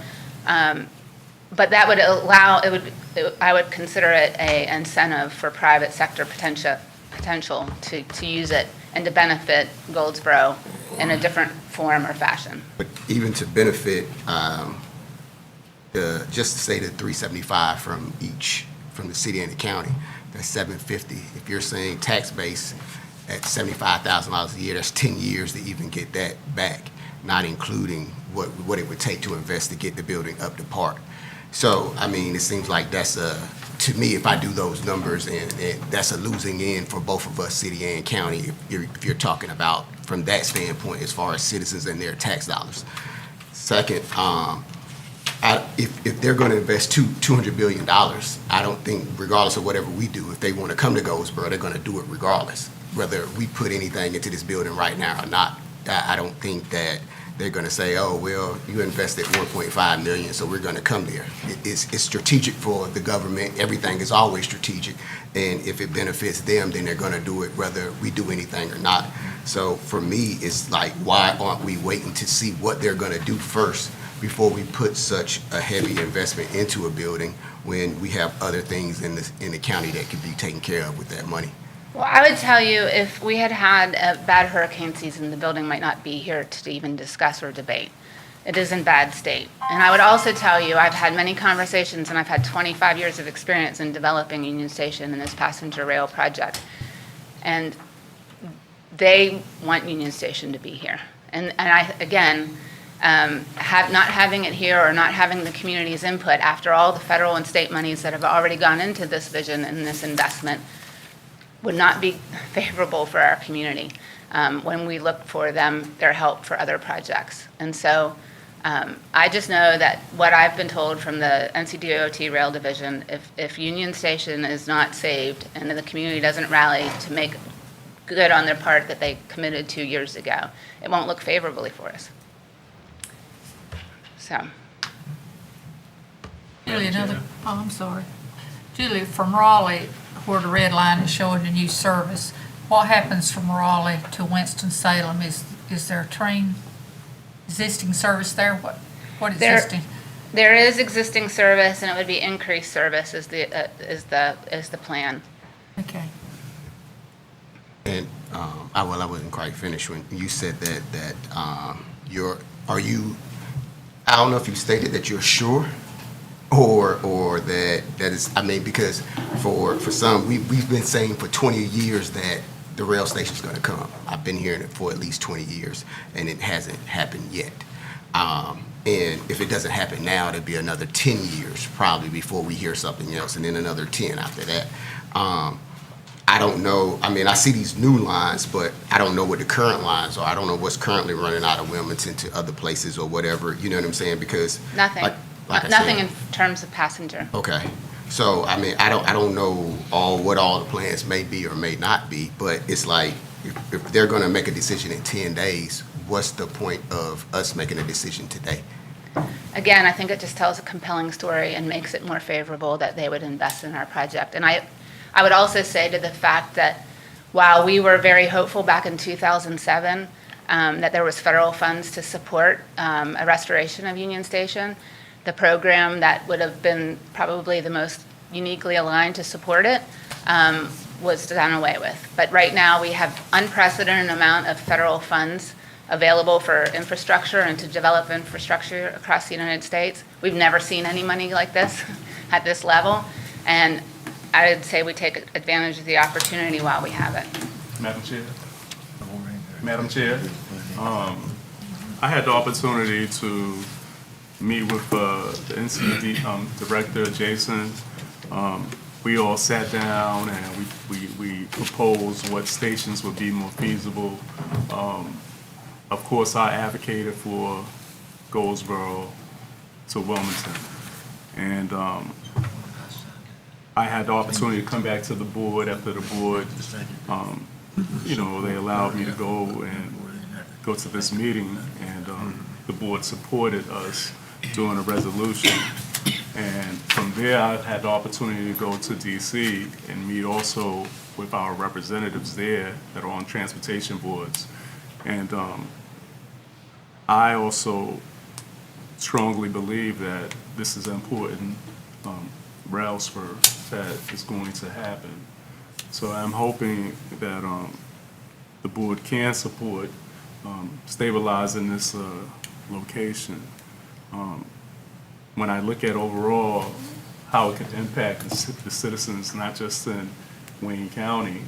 but that would allow, I would consider it a incentive for private sector potential to use it and to benefit Goldsboro in a different form or fashion. But even to benefit, just to say the 375 from the city and the county, that's 750. If you're saying tax base at $75,000 a year, that's 10 years to even get that back, not including what it would take to invest to get the building up to par. So, I mean, it seems like that's to me, if I do those numbers, and that's a losing end for both of us, city and county, if you're talking about from that standpoint as far as citizens and their tax dollars. Second, if they're going to invest $200 billion, I don't think, regardless of whatever we do, if they want to come to Goldsboro, they're going to do it regardless, whether we put anything into this building right now or not. I don't think that they're going to say, oh, well, you invested $1.5 million, so we're going to come there. It's strategic for the government. Everything is always strategic. And if it benefits them, then they're going to do it whether we do anything or not. So for me, it's like, why aren't we waiting to see what they're going to do first before we put such a heavy investment into a building when we have other things in the county that could be taken care of with that money? Well, I would tell you, if we had had a bad hurricane season, the building might not be here to even discuss or debate. It is in bad state. And I would also tell you, I've had many conversations, and I've had 25 years of experience in developing Union Station and this passenger rail project. And they want Union Station to be here. And I, again, not having it here or not having the community's input after all the federal and state monies that have already gone into this vision and this investment would not be favorable for our community when we look for their help for other projects. And so I just know that what I've been told from the NCDOT Rail Division, if Union Station is not saved and the community doesn't rally to make good on their part that they committed 2 years ago, it won't look favorably for us. So. Julie, I'm sorry. Julie, from Raleigh, where the red line is showing the new service, what happens from Raleigh to Winston-Salem? Is there a train existing service there? What existing? There is existing service, and it would be increased service is the plan. Okay. And, I wasn't quite finished when you said that I don't know if you stated that you're sure or that is, I mean, because for some, we've been saying for 20 years that the rail station's gonna come. I've been hearing it for at least 20 years, and it hasn't happened yet. And if it doesn't happen now, it'll be another 10 years probably before we hear something else, and then another 10 after that. I don't know, I mean, I see these new lines, but I don't know what the current lines are. I don't know what's currently running out of Wilmington to other places or whatever, you know what I'm saying? Because Nothing. like I Nothing said, in terms of passenger. okay. So, I mean, I don't know what all the plans may be or may not be, but it's like, if they're gonna make a decision in 10 days, what's the point of us making a decision today? Again, I think it just tells a compelling story and makes it more favorable that they would invest in our project. And I would also say to the fact that while we were very hopeful back in 2007 that there was federal funds to support a restoration of Union Station, the program that would have been probably the most uniquely aligned to support it was done away with. But right now, we have unprecedented amount of federal funds available for infrastructure and to develop infrastructure across the United States. We've never seen any money like this at this level. And I'd say we take advantage of the opportunity while we have it. Madam Chair, I had the opportunity to meet with the NCD Director, Jason. We all sat down and we proposed what stations would be more feasible. Of course, I advocated for Goldsboro to Wilmington. And I had the opportunity to come back to the board after the board, they allowed me to go to this meeting, and the board supported us doing a resolution. And from there, I had the opportunity to go to DC and meet also with our representatives there that are on transportation boards. And I also strongly believe that this is important rail spur that is going to happen. So I'm hoping that the board can support stabilizing this location. When I look at overall how it could impact the citizens, not just in Wayne County,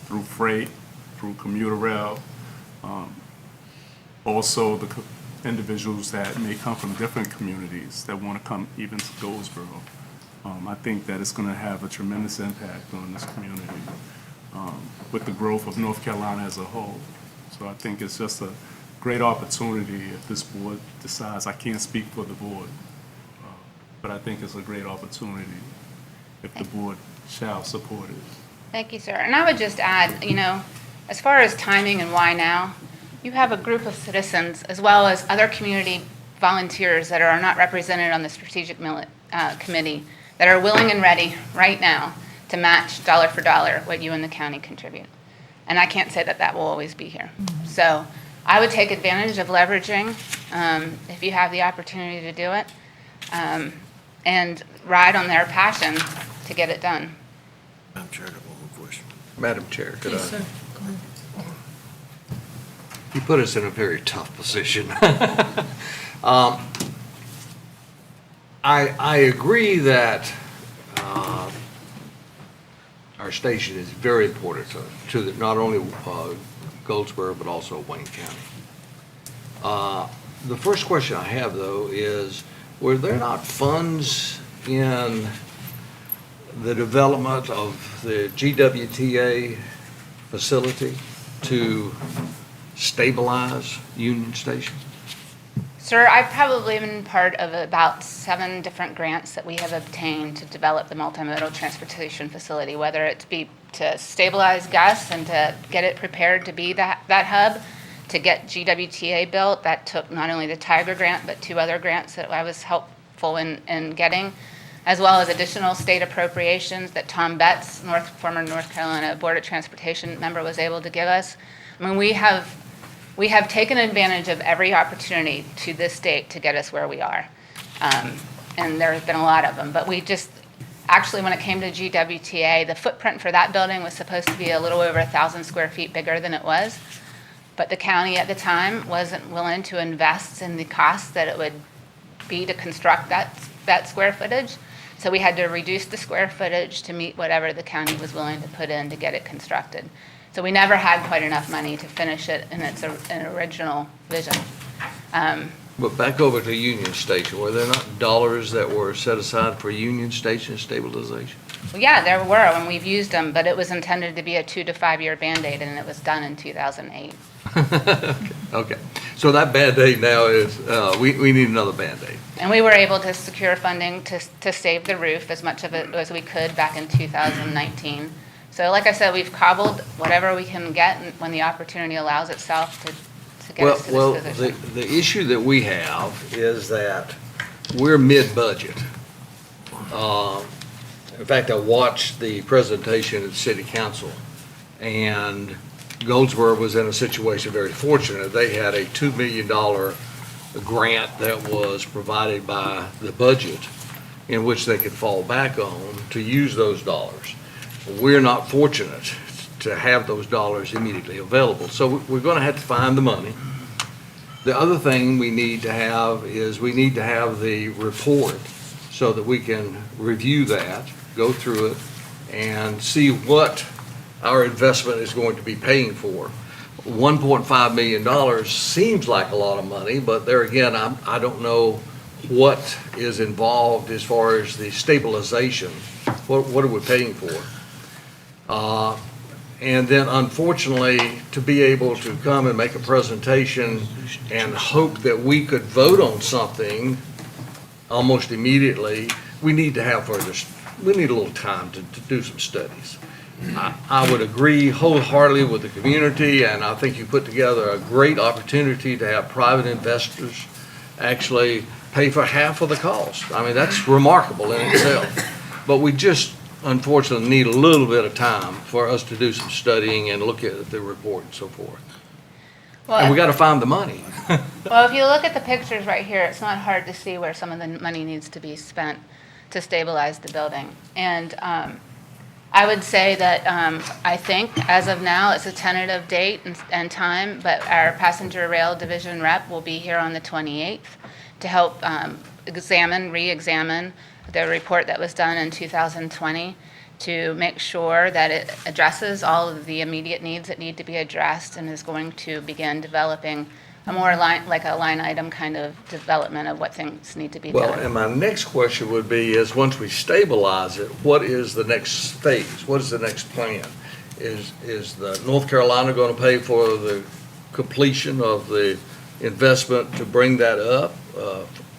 through freight, through commuter rail, also the individuals that may come from different communities that want to come even to Goldsboro. I think that it's going to have a tremendous impact on this community with the growth of North Carolina as a whole. So I think it's just a great opportunity if this board decides. I can't speak for the board, but I think it's a great opportunity if the board shall support it. Thank you, sir. And I would just add, as far as timing and why now, you have a group of citizens as well as other community volunteers that are not represented on the strategic committee that are willing and ready right now to match dollar for dollar what you and the county contribute. And I can't say that will always be here. So I would take advantage of leveraging, if you have the opportunity to do it, and ride on their passion to get it done. Madam Chair, I got one more question. Madam Chair, could I? You put us in a very tough position. I agree that our station is very important to not only Goldsboro, but also Wayne County. The first question I have, though, is were there not funds in the development of the GWTA facility to stabilize Union Station? Sir, I've probably been part of about 7 different grants that we have obtained to develop the multimodal transportation facility, whether it be to stabilize Gus and to get it prepared to be that hub, to get GWTA built. That took not only the Tiger grant, but 2 other grants that I was helpful in getting, as well as additional state appropriations that Tom Betts, former North Carolina Board of Transportation member, was able to give us. I mean, we have taken advantage of every opportunity to this date to get us where we are. And there have been a lot of them. But we just, actually, when it came to GWTA, the footprint for that building was supposed to be a little over 1,000 square feet bigger than it was. But the county at the time wasn't willing to invest in the cost that it would be to construct that square footage. So we had to reduce the square footage to meet whatever the county was willing to put in to get it constructed. So we never had quite enough money to finish it in its original vision. But back over to Union Station, were there not dollars that were set aside for Union Station stabilization? Well, yeah, there were, and we've used them, but it was intended to be a 2 to 5 year Band-Aid, and it was done in 2008. Okay, so that Band-Aid now is, we need another Band-Aid. And we were able to secure funding to save the roof, as much of it as we could, back in 2019. So like I said, we've cobbled whatever we can get when the opportunity allows itself to get us to this position. The issue that we have is that we're mid-budget. In fact, I watched the presentation at the city council, and Goldsboro was in a situation very fortunate. They had a $2 million grant that was provided by the budget in which they could fall back on to use those dollars. We're not fortunate to have those dollars immediately available, so we're going to have to find the money. The other thing we need to have is we need to have the report so that we can review that, go through it, and see what our investment is going to be paying for. $1.5 million seems like a lot of money, but there again, I don't know what is involved as far as the stabilization. What are we paying for? And then unfortunately, to be able to come and make a presentation and hope that we could vote on something almost immediately, we need to have we need a little time to do some studies. I would agree wholeheartedly with the community, and I think you put together a great opportunity to have private investors actually pay for half of the cost. I mean, that's remarkable in itself. But we just unfortunately need a little bit of time for us to do some studying and look at the report and so forth. And we got to find the money. Well, if you look at the pictures right here, it's not hard to see where some of the money needs to be spent to stabilize the building. And I would say that I think as of now, it's a tentative date and time, but our passenger rail division rep will be here on the 28th to help re-examine the report that was done in 2020 to make sure that it addresses all of the immediate needs that need to be addressed and is going to begin developing a more like a line item kind of development of what things need to be done. Well, and my next question would be is once we stabilize it, what is the next phase? What is the next plan? Is the North Carolina going to pay for the completion of the investment to bring that up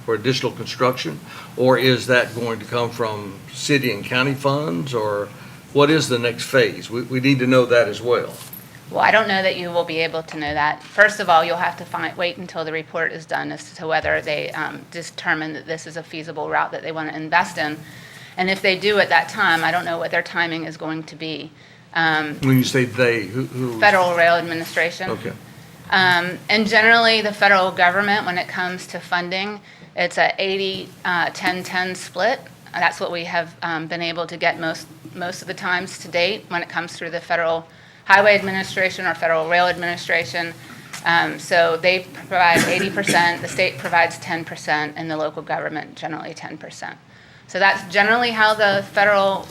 for additional construction? Or is that going to come from city and county funds? Or what is the next phase? We need to know that as well. Well, I don't know that you will be able to know that. First of all, you'll have to wait until the report is done as to whether they determine that this is a feasible route that they want to invest in. And if they do at that time, I don't know what their timing is going to be. When you say they, who? Federal Rail Administration. Okay. And generally, the federal government, when it comes to funding, it's a 80-10-10 split. That's what we have been able to get most of the times to date when it comes through the Federal Highway Administration or Federal Rail Administration. So they provide 80%, the state provides 10%, and the local government generally 10%. So that's generally how the federal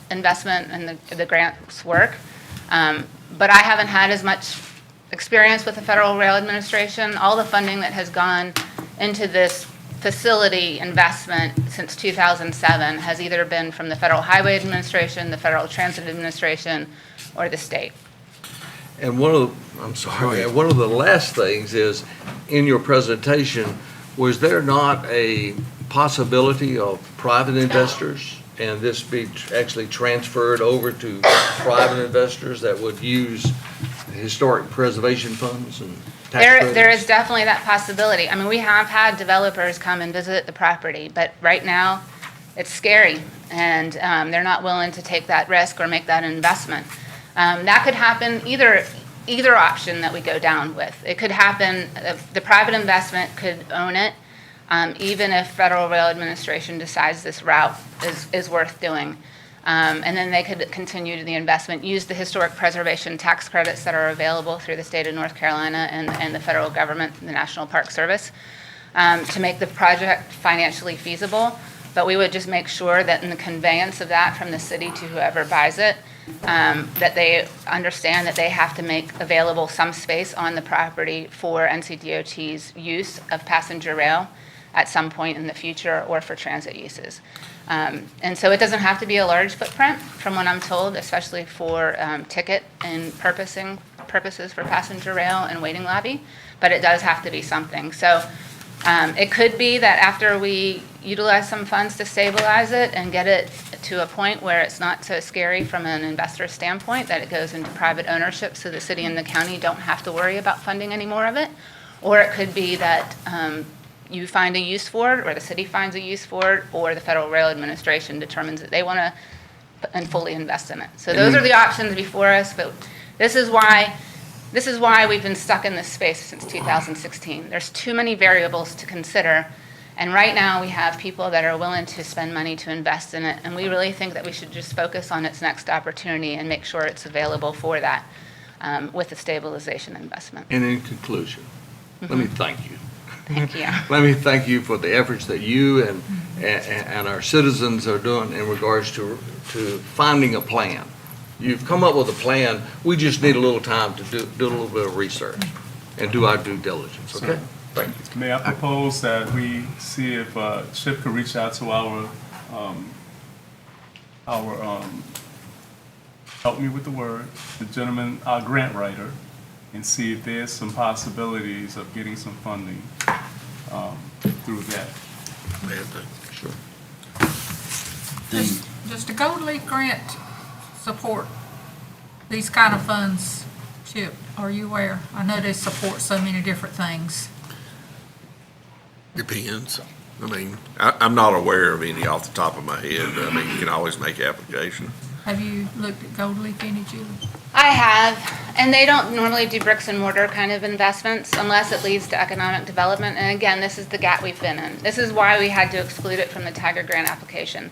investment and the grants work. But I haven't had as much experience with the Federal Rail Administration. All the funding that has gone into this facility investment since 2007 has either been from the Federal Highway Administration, the Federal Transit Administration, or the state. And one of the last things is, in your presentation, was there not a possibility of private investors and this be actually transferred over to private investors that would use historic preservation funds and tax credits? There is definitely that possibility. I mean, we have had developers come and visit the property, but right now, it's scary, and they're not willing to take that risk or make that investment. That could happen either option that we go down with. It could happen, the private investment could own it, even if Federal Rail Administration decides this route is worth doing. And then they could continue to the investment, use the historic preservation tax credits that are available through the state of North Carolina and the federal government, the National Park Service, to make the project financially feasible. But we would just make sure that in the conveyance of that from the city to whoever buys it, that they understand that they have to make available some space on the property for NCDOT's use of passenger rail at some point in the future, or for transit uses. And so it doesn't have to be a large footprint, from what I'm told, especially for ticket and purposes for passenger rail and waiting lobby, but it does have to be something. So it could be that after we utilize some funds to stabilize it and get it to a point where it's not so scary from an investor standpoint, that it goes into private ownership so the city and the county don't have to worry about funding any more of it. Or it could be that you find a use for it, or the city finds a use for it, or the Federal Rail Administration determines that they want to and fully invest in it. So those are the options before us, but this is why we've been stuck in this space since 2016. There's too many variables to consider, and right now we have people that are willing to spend money to invest in it, and we really think that we should just focus on its next opportunity and make sure it's available for that with the stabilization investment. And in conclusion, let me thank you. Thank you. Let me thank you for the efforts that you and our citizens are doing in regards to finding a plan. You've come up with a plan. We just need a little time to do a little bit of research and do our due diligence, okay? Thank you. May I propose that we see if Chip could reach out to our help me with the word, the gentleman, our grant writer, and see if there's some possibilities of getting some funding through that. Sure. Does the Gold Leaf Grant support these kind of funds, Chip? Are you aware? I know they support so many different things. Depends. I mean, I'm not aware of any off the top of my head. I mean, you can always make application. Have you looked at Gold Leaf any, Julie? I have, and they don't normally do bricks and mortar kind of investments unless it leads to economic development. And again, this is the gap we've been in. This is why we had to exclude it from the Tiger Grant application.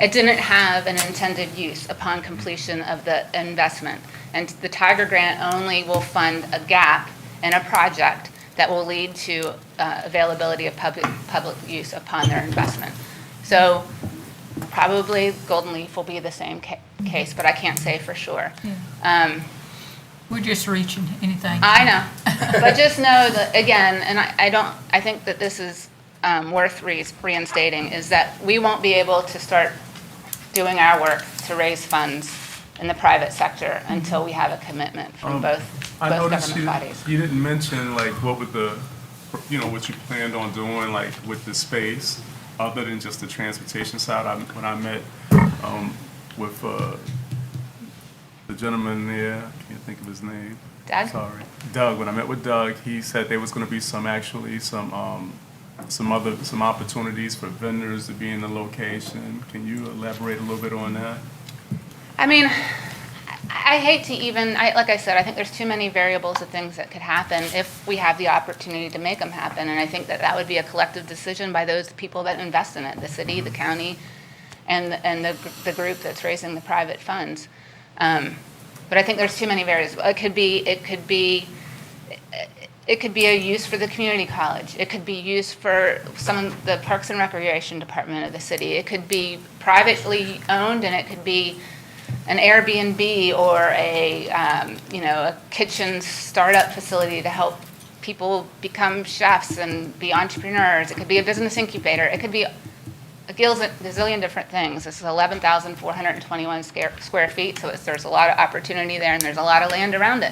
It didn't have an intended use upon completion of the investment. And the Tiger Grant only will fund a gap in a project that will lead to availability of public use upon their investment. So probably Golden Leaf will be the same case, but I can't say for sure. We're just reaching anything. I know, but just know that, again, and I think that this is worth reinstating, is that we won't be able to start doing our work to raise funds in the private sector until we have a commitment from both government bodies. You didn't mention like what would what you planned on doing like with the space, other than just the transportation side. When I met with the gentleman there, I can't think of his name. Doug? Sorry, Doug. When I met with Doug, he said there was going to be some opportunities for vendors to be in the location. Can you elaborate a little bit on that? I mean, I hate to even, like I said, I think there's too many variables of things that could happen if we have the opportunity to make them happen. And I think that would be a collective decision by those people that invest in it, the city, the county, and the group that's raising the private funds. But I think there's too many variables. It could be It could be a use for the community college. It could be used for some of the Parks and Recreation Department of the city. It could be privately owned, and it could be an Airbnb or a kitchen startup facility to help people become chefs and be entrepreneurs. It could be a business incubator. It could be a gazillion different things. This is 11,421 square feet, so there's a lot of opportunity there, and there's a lot of land around it.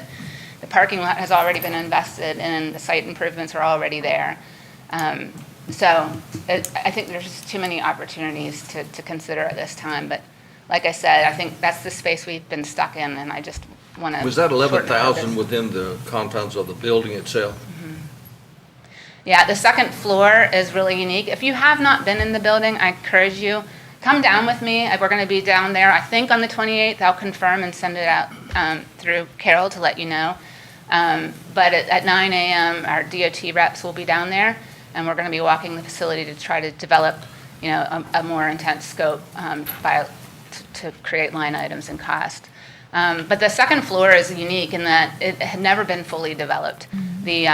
The parking lot has already been invested in, the site improvements are already there. I think there's just too many opportunities to consider at this time. But like I said, I think that's the space we've been stuck in, and I just want to. Was that 11,000 within the confines of the building itself? Yeah, the second floor is really unique. If you have not been in the building, I encourage you, come down with me. We're going to be down there, I think, on the 28th. I'll confirm and send it out through Carol to let you know. But at 9 a.m., our DOT reps will be down there, and we're going to be walking the facility to try to develop, a more intense scope to create line items and cost. But the second floor is unique in that it had never been fully developed. The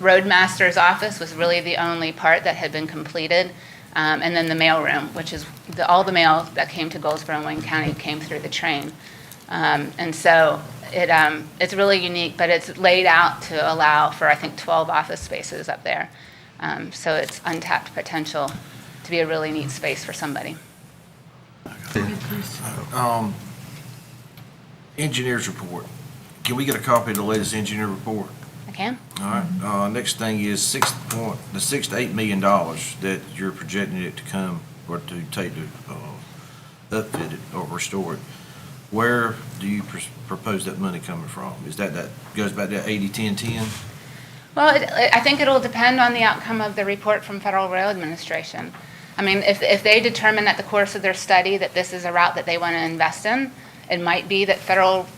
Roadmaster's office was really the only part that had been completed, and then the mailroom, which is all the mail that came to Goldsboro and Wayne County came through the train. And so it's really unique, but it's laid out to allow for, I think, 12 office spaces up there. So it's untapped potential to be a really neat space for somebody. Engineer's report. Can we get a copy of the latest engineer report? I can? All right, next thing is the $6 to $8 million that you're projecting it to come, or to take to upfit it or restore it. Where do you propose that money coming from? Is that goes back to 80-10-10? Well, I think it'll depend on the outcome of the report from Federal Rail Administration. I mean, if they determine at the course of their study that this is a route that they want to invest in, it might be that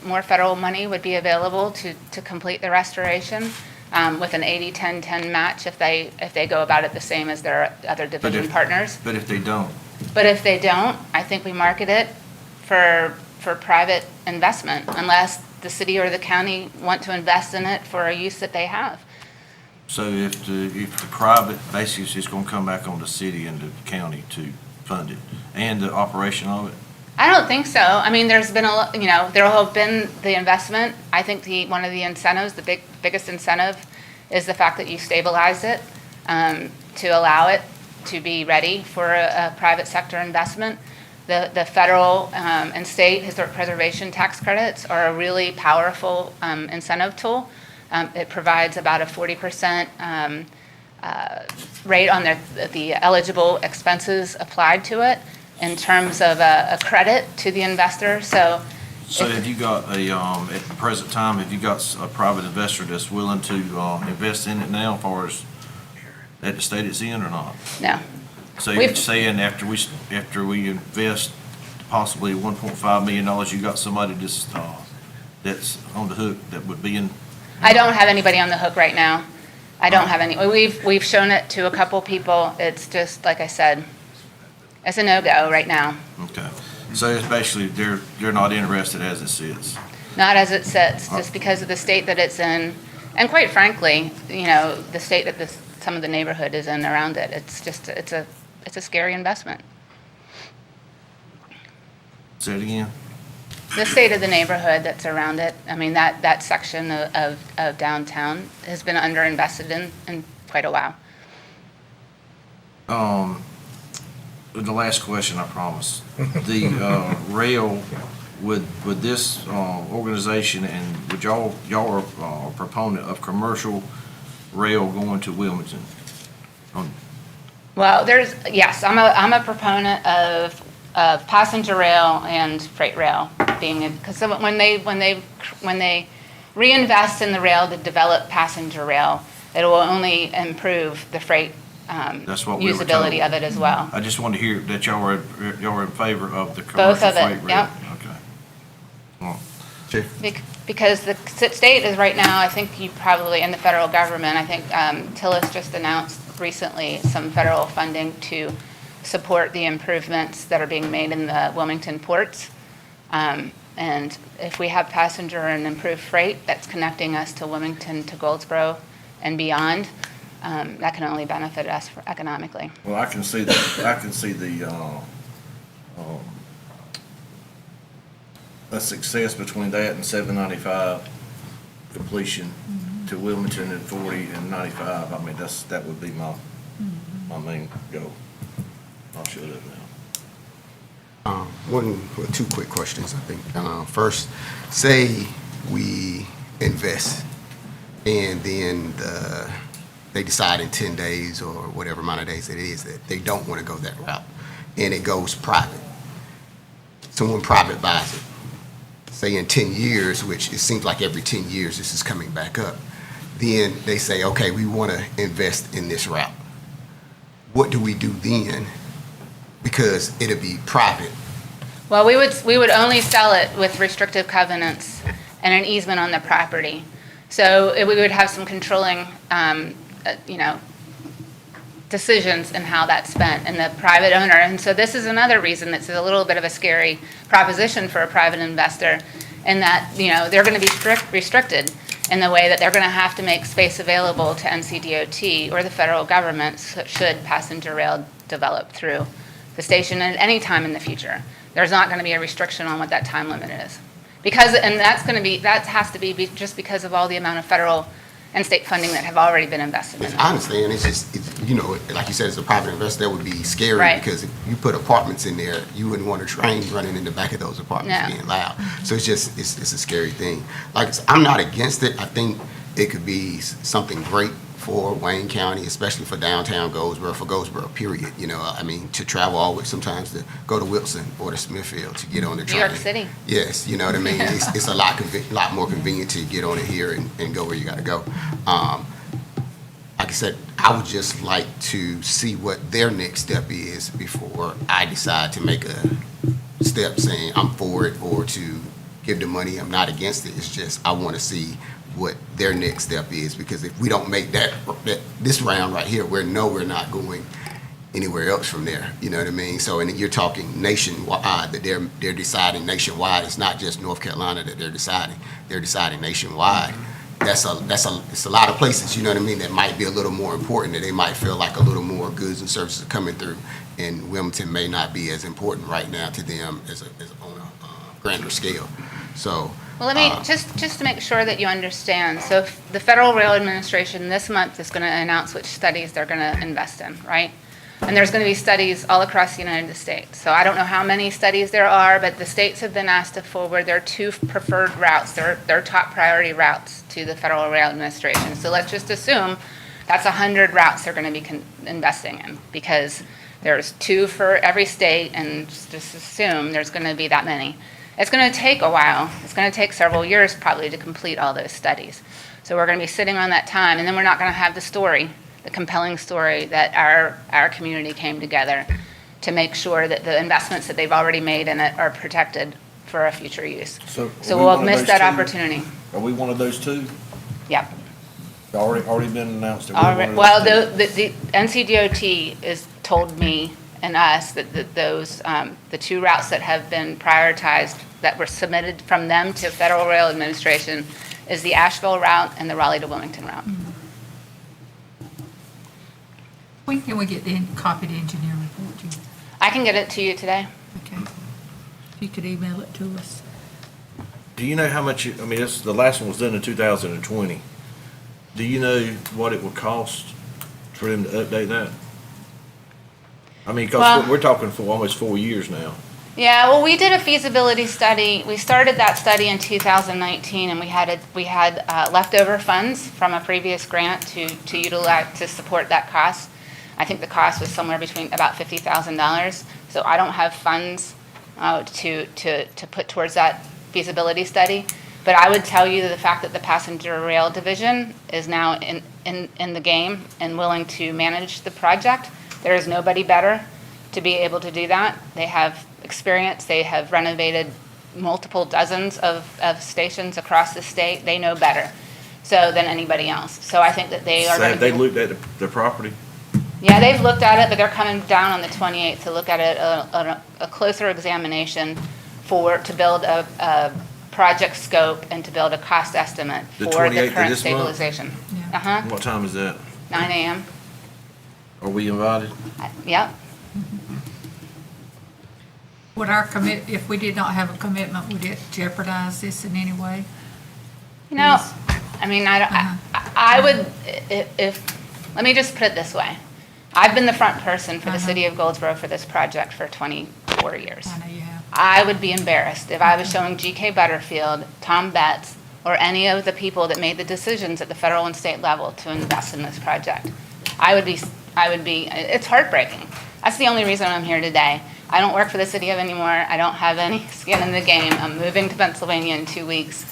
more federal money would be available to complete the restoration with an 80-10-10 match if they go about it the same as their other division partners. But if they don't? But if they don't, I think we market it for private investment, unless the city or the county want to invest in it for a use that they have. So if the private, basically it's just going to come back on the city and the county to fund it, and the operation of it? I don't think so. I mean, there's been there will have been the investment. I think one of the incentives, the biggest incentive, is the fact that you stabilize it to allow it to be ready for a private sector investment. The federal and state historic preservation tax credits are a really powerful incentive tool. It provides about a 40% rate on the eligible expenses applied to it in terms of a credit to the investor. So have you got at the present time, have you got a private investor that's willing to invest in it now as far as at the state it's in or not? No. So you're saying after we invest possibly $1.5 million, you got somebody that's on the hook that would be in? I don't have anybody on the hook right now. I don't have any. We've shown it to a couple people. It's just, like I said, it's a no-go right now. Okay. So it's basically they're not interested as it sits? Not as it sits, just because of the state that it's in, and quite frankly, the state that some of the neighborhood is in around it. It's just it's a scary investment. Say it again. The state of the neighborhood that's around it. I mean, that section of downtown has been underinvested in quite a while. The last question, I promise. The rail, would this organization, and would y'all are a proponent of commercial rail going to Wilmington? Well, yes, I'm a proponent of passenger rail and freight rail being, because when they reinvest in the rail to develop passenger rail, it will only improve the freight That's what we were told. Usability of it as well. I just wanted to hear that y'all were in favor of the commercial freight rail. Yep. Okay. Well, Because the state is right now, I think you probably, and the federal government, I think Tillis just announced recently some federal funding to support the improvements that are being made in the Wilmington ports. And if we have passenger and improved freight that's connecting us to Wilmington, to Goldsboro, and beyond, that can only benefit us economically. Well, I can see the a success between that and 795 completion to Wilmington and 40 and 95. I mean, that would be my main goal. I'll shut up now. Two quick questions, I think. First, say we invest and then they decide in 10 days or whatever amount of days it is that they don't want to go that route and it goes private. Someone private buys it. Say in 10 years, which it seems like every 10 years this is coming back up, then they say, okay, we want to invest in this route. What do we do then? Because it'll be private. Well, we would only sell it with restrictive covenants and an easement on the property. So we would have some controlling, decisions in how that's spent, and the private owner. And so this is another reason that's a little bit of a scary proposition for a private investor, in that, they're going to be restricted in the way that they're going to have to make space available to NCDOT or the federal government should passenger rail develop through the station at any time in the future. There's not going to be a restriction on what that time limit is. That has to be just because of all the amount of federal and state funding that have already been invested in it. I understand, it's just, like you said, as a private investor, that would be scary. Right. Because if you put apartments in there, you wouldn't want a train running in the back of those apartments No. being loud. So it's a scary thing. Like, I'm not against it. I think it could be something great for Wayne County, especially for downtown Goldsboro, period. To travel all the way, sometimes to go to Wilson or to Smithfield to get on the train. New York City. Yes, you know what I mean? It's a lot more convenient to get on it here and go where you gotta go. Like I said, I would just like to see what their next step is before I decide to make a step saying I'm for it or to give the money. I'm not against it. It's just I want to see what their next step is, because if we don't make this round right here, we're not going anywhere else from there. You know what I mean? So, and you're talking nationwide, that they're deciding nationwide. It's not just North Carolina that they're deciding. They're deciding nationwide. It's a lot of places, you know what I mean, that might be a little more important, that they might feel like a little more goods and services are coming through, and Wilmington may not be as important right now to them as on a grander scale. So. Well, let me, just to make sure that you understand, so the Federal Rail Administration this month is going to announce which studies they're going to invest in, right? And there's going to be studies all across the United States. So I don't know how many studies there are, but the states have been asked to forward their 2 preferred routes, their top priority routes to the Federal Rail Administration. So let's just assume that's 100 routes they're going to be investing in, because there's 2 for every state, and just assume there's going to be that many. It's going to take a while. It's going to take several years probably to complete all those studies. So we're going to be sitting on that time, and then we're not going to have the story, the compelling story that our community came together to make sure that the investments that they've already made in it are protected for a future use. So we'll miss that opportunity. Are we one of those 2? Yep. Already been announced? Well, the NCDOT has told me and us that those, the 2 routes that have been prioritized that were submitted from them to Federal Rail Administration is the Asheville route and the Raleigh to Wilmington route. When can we get the copy of the engineer report to you? I can get it to you today. Okay. If you could email it to us. Do you know how much, the last one was done in 2020. Do you know what it would cost for them to update that? Because we're talking for almost 4 years now. Yeah, well, we did a feasibility study. We started that study in 2019, and we had leftover funds from a previous grant to utilize to support that cost. I think the cost was somewhere between about $50,000. So I don't have funds to put towards that feasibility study. But I would tell you that the fact that the passenger rail division is now in the game and willing to manage the project, there is nobody better to be able to do that. They have experience. They have renovated multiple dozens of stations across the state. They know better than anybody else. So I think that they are going to. Have they looked at the property? Yeah, they've looked at it, but they're coming down on the 28th to look at it, a closer examination to build a project scope and to build a cost estimate for the current stabilization. Uh-huh, What time is that? 9 a.m. Are we invited? Yep. Would our if we did not have a commitment, would it jeopardize this in any way? You know, I mean, I would, let me just put it this way. I've been the front person for the city of Goldsboro for this project for 24 years. I know you have. I would be embarrassed if I was showing G.K. Butterfield, Tom Betts, or any of the people that made the decisions at the federal and state level to invest in this project. I would be, it's heartbreaking. That's the only reason I'm here today. I don't work for the city of anymore. I don't have any skin in the game. I'm moving to Pennsylvania in 2 weeks.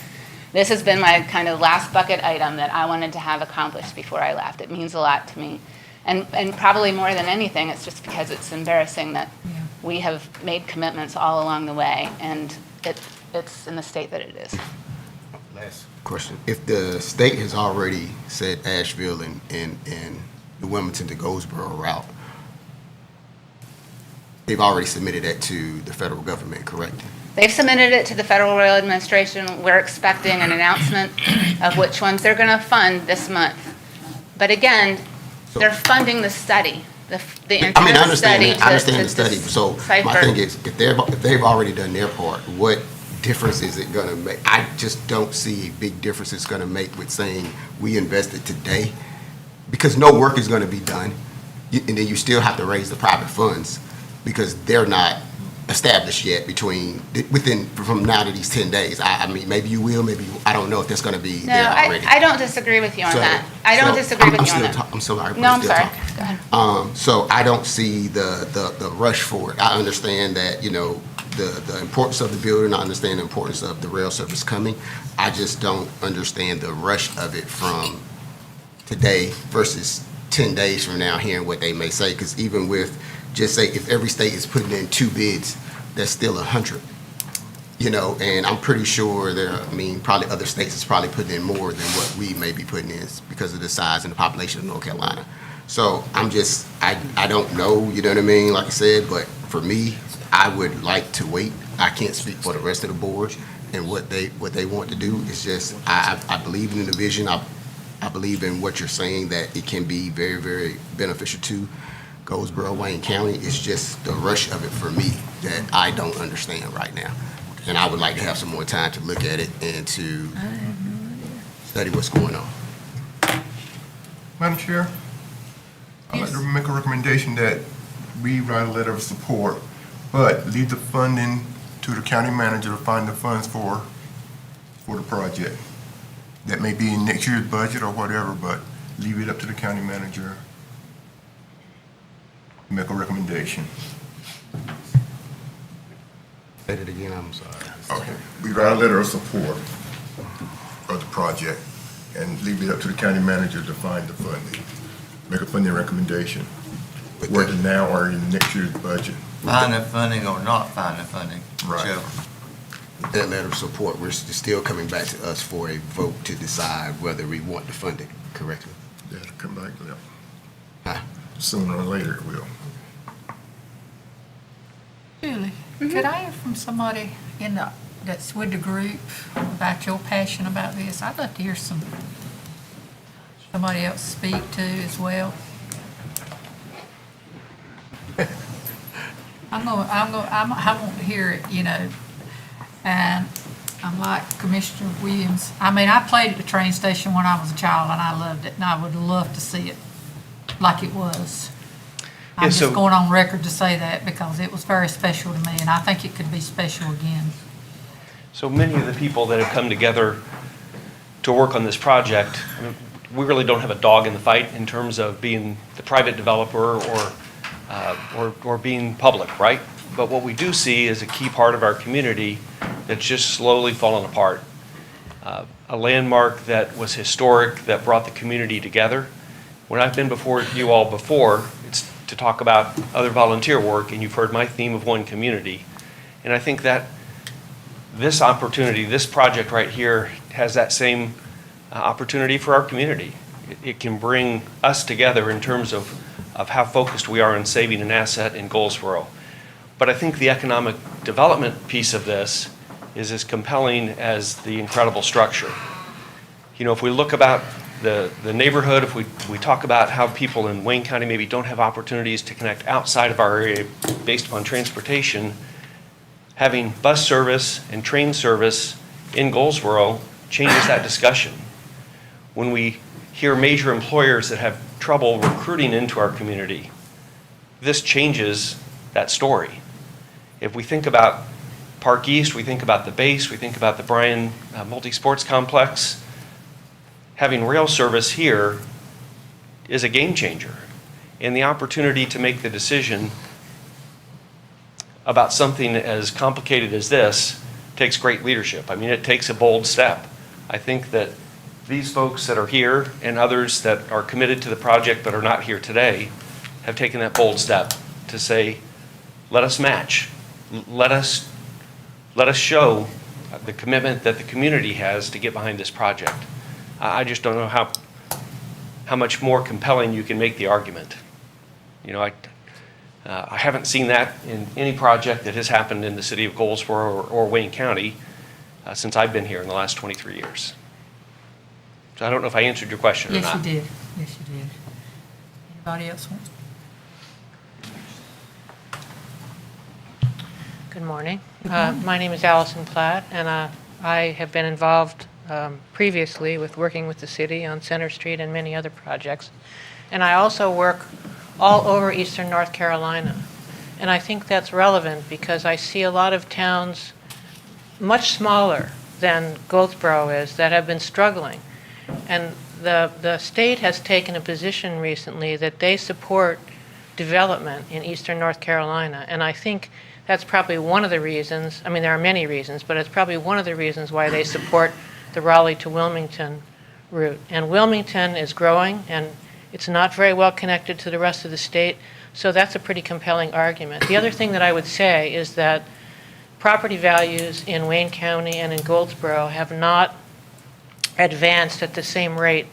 This has been my kind of last bucket item that I wanted to have accomplished before I left. It means a lot to me. And probably more than anything, it's just because it's embarrassing that we have made commitments all along the way, and it's in the state that it is. Last question. If the state has already said Asheville and the Wilmington to Goldsboro route, they've already submitted that to the federal government, correct? They've submitted it to the Federal Rail Administration. We're expecting an announcement of which ones they're going to fund this month. But again, they're funding the study, the I mean, I entire understand study. that. I understand the study. So my decipher. thing is, if they've already done their part, what difference is it going to make? I just don't see a big difference it's going to make with saying we invested today, because no work is going to be done, and then you still have to raise the private funds because they're not established yet from now to these 10 days. I mean, maybe you will, maybe I don't know if that's going to be there already. I don't disagree with you on that. I don't disagree with you on that. I'm sorry. No, I'm sorry. Go ahead. So I don't see the rush for it. I understand that, the importance of the building. I understand the importance of the rail service coming. I just don't understand the rush of it from today versus 10 days from now, hearing what they may say. Because even with, just say, if every state is putting in 2 bids, that's still 100. And I'm pretty sure probably other states is probably putting in more than what we may be putting in because of the size and the population of North Carolina. So I don't know, you know what I mean, like I said, but for me, I would like to wait. I can't speak for the rest of the board and what they want to do. It's just, I believe in the vision. I believe in what you're saying, that it can be very, very beneficial to Goldsboro, Wayne County. It's just the rush of it for me that I don't understand right now. And I would like to have some more time to look at it and to study what's going on. Madam Chair, I'd like to make a recommendation that we write a letter of support, but leave the funding to the county manager to find the funds for the project. That may be in next year's budget or whatever, but leave it up to the county manager to make a recommendation. Say it again, I'm sorry. Okay, we write a letter of support of the project and leave it up to the county manager to find the funding. Make a funding recommendation, whether now or in next year's budget. Find the funding or not find the funding, whichever. With that letter of support, we're still coming back to us for a vote to decide whether we want to fund it, correctly? That'll come back, yeah. Huh? Sooner or later it will. Julie, could I hear from somebody that's with the group about your passion about this? I'd love to hear somebody else speak too as well. I want to hear it, and I'm like Commissioner Williams. I mean, I played at the train station when I was a child, and I loved it, and I would love to see it like it was. I'm just going on record to say that because it was very special to me, and I think it could be special again. So many of the people that have come together to work on this project, I mean, we really don't have a dog in the fight in terms of being the private developer or being public, right? But what we do see is a key part of our community that's just slowly falling apart. A landmark that was historic, that brought the community together. When I've been before you all before, it's to talk about other volunteer work, and you've heard my theme of one community. And I think that this opportunity, this project right here, has that same opportunity for our community. It can bring us together in terms of how focused we are on saving an asset in Goldsboro. But I think the economic development piece of this is as compelling as the incredible structure. If we look about the neighborhood, if we talk about how people in Wayne County maybe don't have opportunities to connect outside of our area based upon transportation, having bus service and train service in Goldsboro changes that discussion. When we hear major employers that have trouble recruiting into our community, this changes that story. If we think about Park East, we think about the base, we think about the Bryan Multi-Sports Complex, having rail service here is a game changer. And the opportunity to make the decision about something as complicated as this takes great leadership. I mean, it takes a bold step. I think that these folks that are here and others that are committed to the project but are not here today have taken that bold step to say, let us match. Let us show the commitment that the community has to get behind this project. I just don't know how much more compelling you can make the argument. You know, I haven't seen that in any project that has happened in the city of Goldsboro or Wayne County since I've been here in the last 23 years. So I don't know if I answered your question or Yes, not. you did. Yes, you did. Anybody else want? Good morning. My name is Allison Platt, and I have been involved previously with working with the city on Center Street and many other projects. And I also work all over eastern North Carolina. And I think that's relevant because I see a lot of towns much smaller than Goldsboro is that have been struggling. And the state has taken a position recently that they support development in eastern North Carolina. And I think that's probably one of the reasons, I mean, there are many reasons, but it's probably one of the reasons why they support the Raleigh to Wilmington route. And Wilmington is growing, and it's not very well connected to the rest of the state, so that's a pretty compelling argument. The other thing that I would say is that property values in Wayne County and in Goldsboro have not advanced at the same rate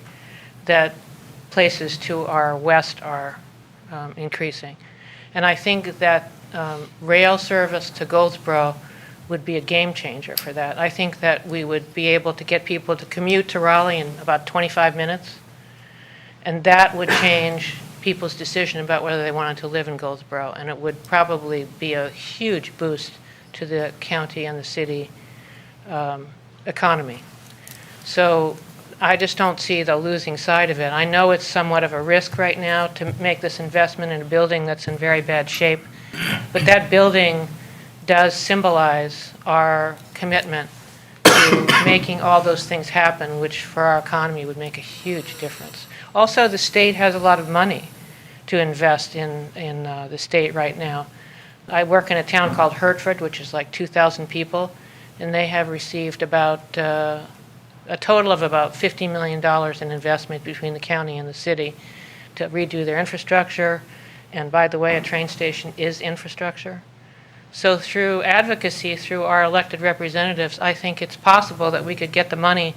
that places to our west are increasing. And I think that rail service to Goldsboro would be a game changer for that. I think that we would be able to get people to commute to Raleigh in about 25 minutes, and that would change people's decision about whether they wanted to live in Goldsboro, and it would probably be a huge boost to the county and the city economy. So I just don't see the losing side of it. I know it's somewhat of a risk right now to make this investment in a building that's in very bad shape, but that building does symbolize our commitment to making all those things happen, which for our economy would make a huge difference. Also, the state has a lot of money to invest in the state right now. I work in a town called Hertford, which is like 2,000 people, and they have received about a total of about $50 million in investment between the county and the city to redo their infrastructure. And by the way, a train station is infrastructure. So through advocacy, through our elected representatives, I think it's possible that we could get the money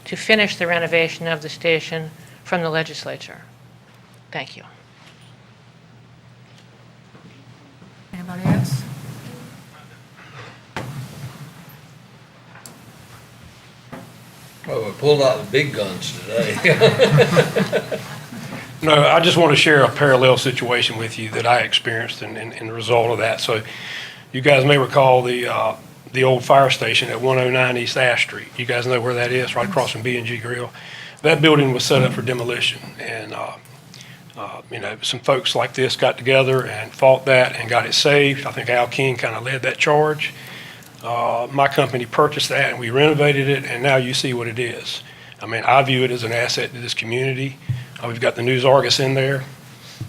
to finish the renovation of the station from the legislature. Thank you. Anybody else? Well, we pulled out the big guns today. No, I just want to share a parallel situation with you that I experienced and the result of that. So you guys may recall the old fire station at 109 East Ash Street. You guys know where that is, right across from B&G Grill. That building was set up for demolition, and some folks like this got together and fought that and got it saved. I think Al King kind of led that charge. My company purchased that, and we renovated it, and now you see what it is. I mean, I view it as an asset to this community. We've got the News Argus in there.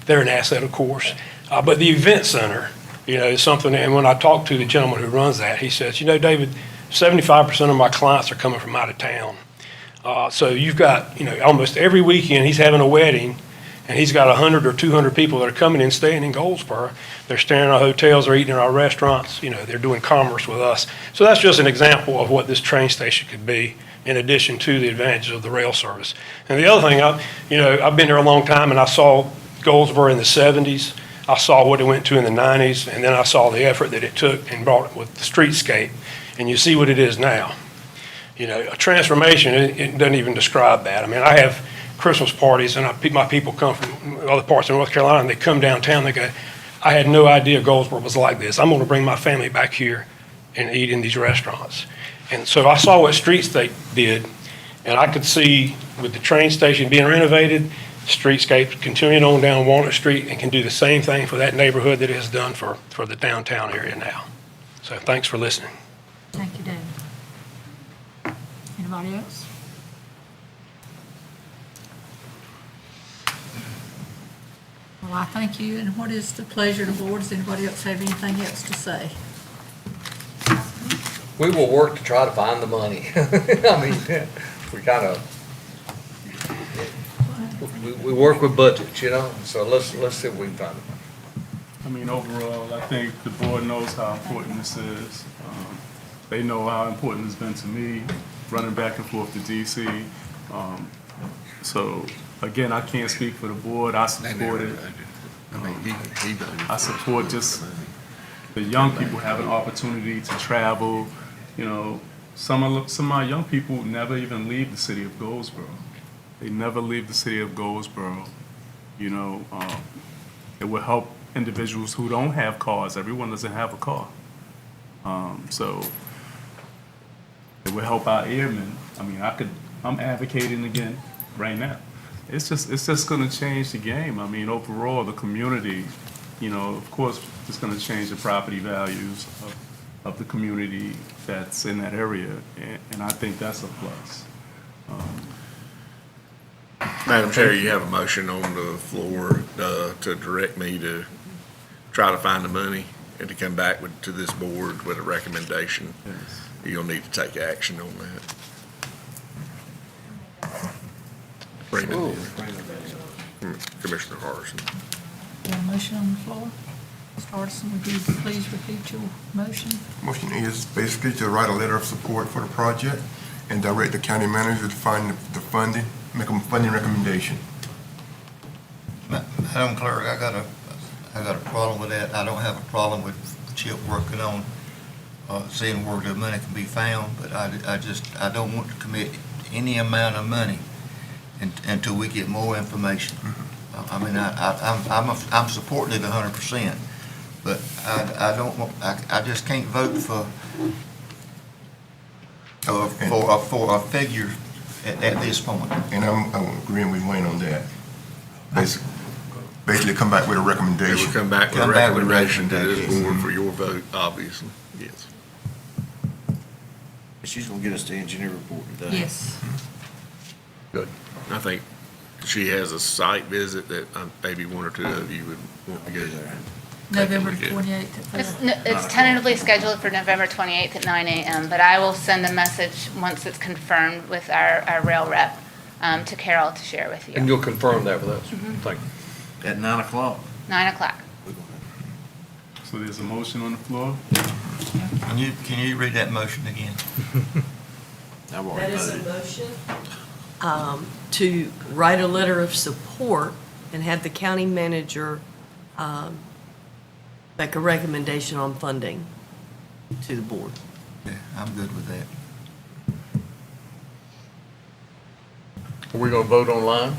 They're an asset, of course. But the event center, is something, and when I talked to the gentleman who runs that, he says, David, 75% of my clients are coming from out of town. So you've got, almost every weekend he's having a wedding, and he's got 100 or 200 people that are coming in, staying in Goldsboro. They're staying in our hotels, they're eating in our restaurants, they're doing commerce with us. So that's just an example of what this train station could be, in addition to the advantages of the rail service. And the other thing, I've been there a long time, and I saw Goldsboro in the 70s. I saw what it went to in the 90s, and then I saw the effort that it took and brought it with the streetscape. And you see what it is now. A transformation, it doesn't even describe that. I mean, I have Christmas parties, and my people come from other parts of North Carolina, and they come downtown, they go, I had no idea Goldsboro was like this. I'm going to bring my family back here and eat in these restaurants. And so I saw what Streetscape did, and I could see with the train station being renovated, Streetscape continuing on down Walnut Street and can do the same thing for that neighborhood that it has done for the downtown area now. So thanks for listening. Thank you, David. Anybody else? Well, I thank you, and what is the pleasure of the board? Does anybody else have anything else to say? We will work to try to find the money. I mean, we kind of, we work with budgets, you know, so let's see if we can find the money. I mean, overall, I think the board knows how important this is. They know how important it's been to me, running back and forth to DC. So, again, I can't speak for the board. I support it. I support just the young people having opportunity to travel. You know, some of my young people never even leave the city of Goldsboro. They never leave the city of Goldsboro. You know, it will help individuals who don't have cars. Everyone doesn't have a car. So it will help our airmen. I mean, I'm advocating again right now. It's just gonna change the game. I mean, overall, the community, you know, of course, it's gonna change the property values of the community that's in that area, and I think that's a plus. Madam Chair, you have a motion on the floor to direct me to try to find the money and to come back to this board with a recommendation. Yes. You'll need to take action on that. Bring it in. Commissioner Hardison. You have a motion on the floor? Mr. Hardison, would you please repeat your motion? Motion is basically to write a letter of support for the project and direct the county manager to find the funding, make a funding recommendation. Madam Clerk, I got a problem with that. I don't have a problem with Chip working on seeing where the money can be found, but I don't want to commit any amount of money until we get more information. I mean, I'm supporting it 100%, but I just can't vote for a figure at this point. And I'm agreeing with Wayne on that. Basically come back with a They recommendation. will come back with a recommendation to this board for your vote, obviously. Yes. She's gonna get us the engineer report today. Yes. Good. I think she has a site visit that maybe one or two of you would want to go there. November 28th at 4. It's tentatively scheduled for November 28th at 9 a.m., but I will send a message once it's confirmed with our rail rep to Carol to share with you. And you'll confirm that with us? Thank you. At 9 o'clock. 9 o'clock. So there's a motion on the floor. Can you read that motion again? I've That already is a voted. motion to write a letter of support and have the county manager make a recommendation on funding to the board. Yeah, I'm good with that. Are we gonna vote online?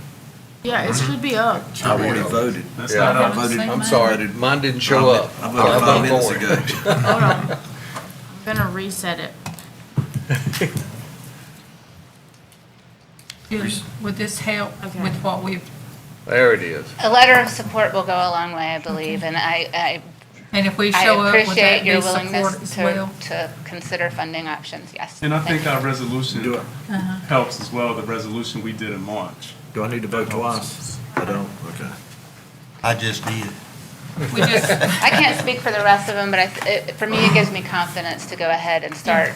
Yeah, it should be up. I've already voted. That's Yeah, not I up. voted. I'm sorry, mine didn't show up. I voted 5 minutes for it. ago. Hold on. I'm gonna reset it. Would this help with what we've, There it is. A letter of support will go a long way, I believe, and I and if we show up, would appreciate that your be support willingness as to well? consider funding options, yes. And I Thank think you. our resolution Uh-huh. helps as well, the resolution we did in March. Do I need to vote twice? I don't, okay. I just did. We just, I can't speak for the rest of them, but for me, it gives me confidence to go ahead and start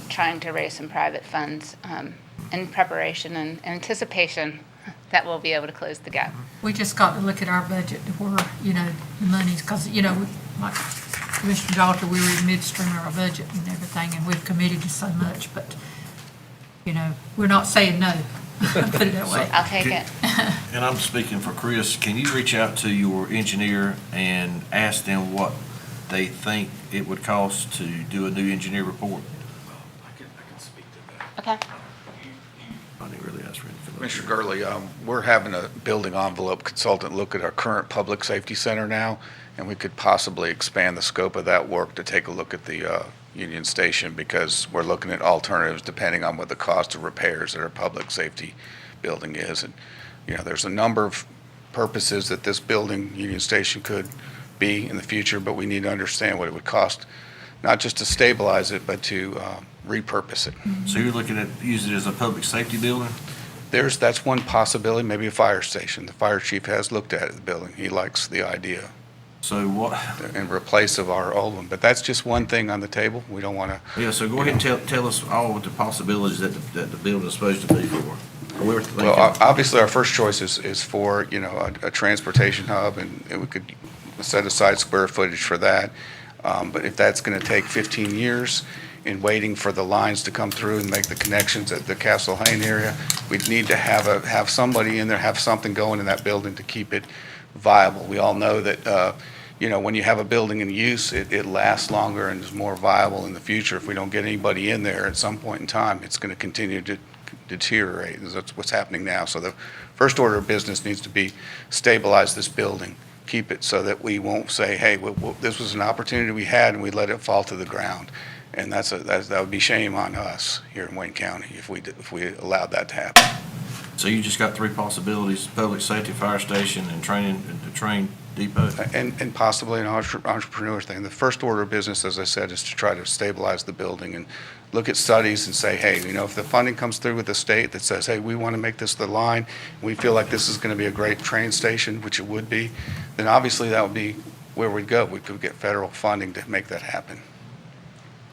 trying to raise some private funds in preparation and anticipation that we'll be able to close the gap. we just got to look at our budget to where, you know, the money's, because, you know, like Commissioner Dalter, we were in midstream of our budget and everything, and we've committed to so much, but, you know, we're not saying no, put it that way. I'll take it. And I'm speaking for Chris, can you reach out to your engineer and ask them what they think it would cost to do a new engineer report? Okay. I didn't really ask for anything. Commissioner Gurley, we're having a building envelope consultant look at our current public safety center now, and we could possibly expand the scope of that work to take a look at the Union Station, because we're looking at alternatives depending on what the cost of repairs at our public safety building is. And, you know, there's a number of purposes that this building, Union Station, could be in the future, but we need to understand what it would cost, not just to stabilize it, but to repurpose it. So you're looking at using it as a public safety building? That's one possibility, maybe a fire station. The fire chief has looked at the building. He likes the idea. So what? In replace of our old one, but that's just one thing on the table. We don't want to. Yeah, so go ahead and tell us all what the possibilities that the building is supposed to be for. Well, obviously, our first choice is for, you know, a transportation hub, and we could set aside square footage for that. But if that's going to take 15 years in waiting for the lines to come through and make the connections at the Castle Hayne area, we'd need to have somebody in there, have something going in that building to keep it viable. We all know that, you know, when you have a building in use, it lasts longer and is more viable in the future. If we don't get anybody in there at some point in time, it's going to continue to deteriorate. That's what's happening now. So the first order of business needs to be stabilize this building, keep it so that we won't say, hey, this was an opportunity we had and we let it fall to the ground. And that would be shame on us here in Wayne County if we allowed that to happen. So you just got three possibilities: public safety, fire station, and the train depot? And possibly an entrepreneur thing. The first order of business, as I said, is to try to stabilize the building and look at studies and say, hey, you know, if the funding comes through with the state that says, hey, we want to make this the line, we feel like this is going to be a great train station, which it would be, then obviously that would be where we'd go. We could get federal funding to make that happen.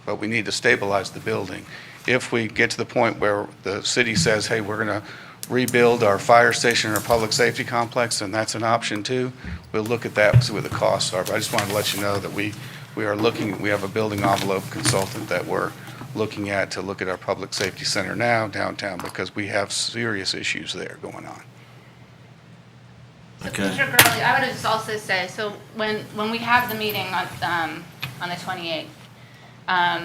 But we need to stabilize the building. If we get to the point where the city says, hey, we're going to rebuild our fire station or public safety complex, and that's an option too, we'll look at that and see what the costs are. But I just wanted to let you know that we have a building envelope consultant that we're looking at to look at our public safety center now downtown, because we have serious issues there going on. So Commissioner Gurley, I would just also say, so when we have the meeting on the 28th,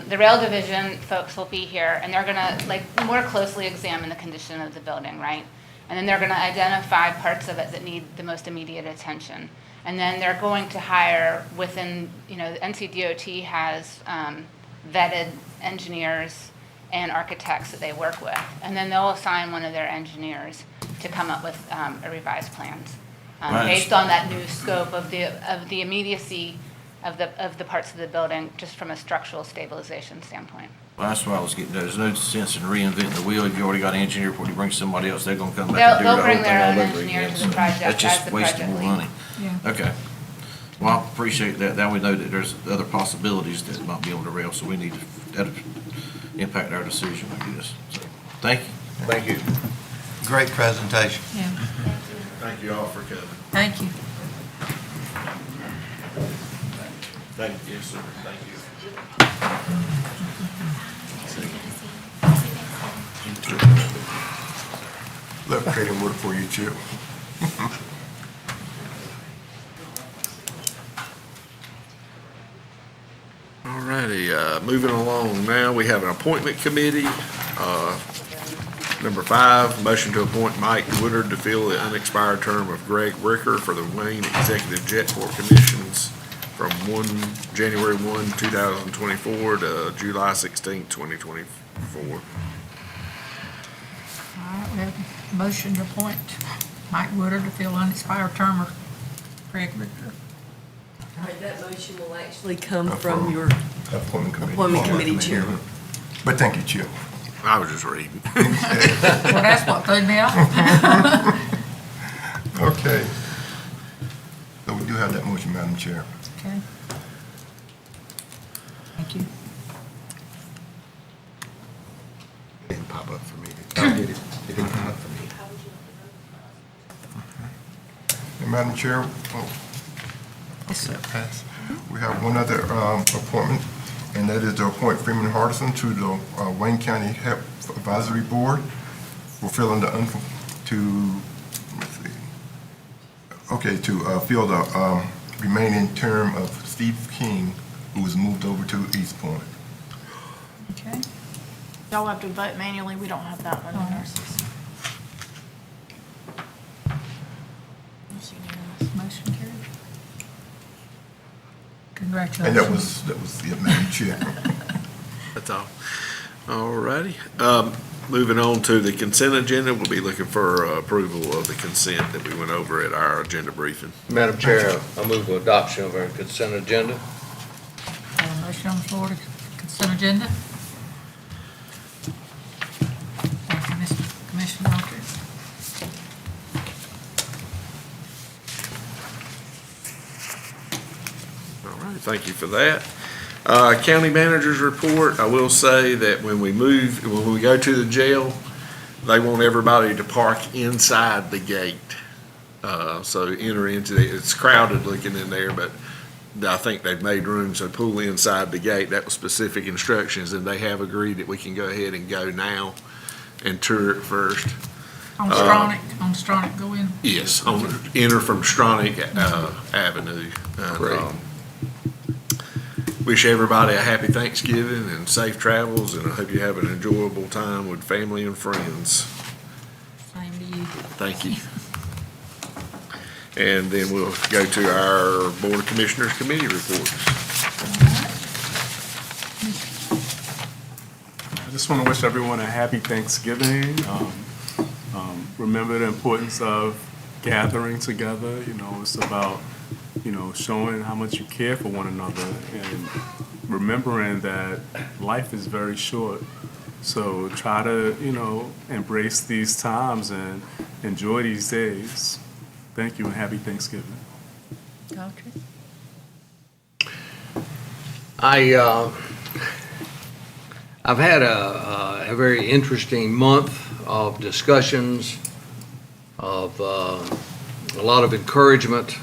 the rail division folks will be here, and they're gonna more closely examine the condition of the building, right? And then they're gonna identify parts of it that need the most immediate attention. And then they're going to hire within, you know, the NCDOT has vetted engineers and architects that they work with. And then they'll assign one of their engineers to come up with a revised plans based on that new scope of the immediacy of the parts of the building, just from a structural stabilization standpoint. Well, that's what I was getting at. There's no sense in reinventing the wheel. If you already got an engineer, before you bring somebody else, they're gonna come back and do the whole thing all over again. They'll bring their own engineer to the project That's just as the wasting project more lead. money. Yeah. Okay. Well, I appreciate that. Now we know that there's other possibilities that might be on the rail, so we need to, that'll impact our decision, I guess. So, thank you. Thank you. Great presentation. Yeah, Thank you all for coming. thank you. Thank you, sir. Thank you. Love creating work for you, Chip. All righty, moving along now, we have an appointment committee. Number 5, motion to appoint Mike Woodard to fill the unexpired term of Greg Ricker for the Wayne Executive Jetport Commissions from January 1, 2024 to July 16, 2024. All right, we have a motion to appoint Mike Woodard to fill unexpired term of Greg Ricker. All right, that motion will actually come from your Appointment committee. appointment committee chair. But thank you, Chip. I was just reading. Well, that's what threw me off. Okay. So we do have that motion, Madam Chair. Okay. Thank you. It didn't pop up for me. It didn't pop up for me. And Madam Chair, Yes, sir. we have one other appointment, and that is to appoint Freeman Hardison to the Wayne County Health Advisory Board, fulfilling to fill the remaining term of Steve King, who was moved over to East Point. Okay. Y'all have to vote manually, we don't have that one in our system. And that was it, Madam Chair. That's all. All righty. Moving on to the consent agenda, we'll be looking for approval of the consent that we went over at our agenda briefing. Madam Chair, I move for adoption of our consent agenda. Have a motion on the floor to consent agenda. Thank you, Mr. Commissioner Walker. All right, thank you for that. County manager's report, I will say that when we go to the jail, they want everybody to park inside the gate. So enter into it's crowded looking in there, but I think they've made room, so pull inside the gate. That was specific instructions, and they have agreed that we can go ahead and go now and tour it first. On Stronach, go in? Yes, enter from Stronach Avenue. Great. Wish everybody a happy Thanksgiving and safe travels, and I hope you have an enjoyable time with family and friends. Same to you. Thank you. And then we'll go to our Board of Commissioners Committee reports. I just want to wish everyone a happy Thanksgiving. Remember the importance of gathering together. You know, it's about, showing how much you care for one another and remembering that life is very short. So try to, embrace these times and enjoy these days. Thank you and happy Thanksgiving. I've had a very interesting month of discussions, of a lot of encouragement,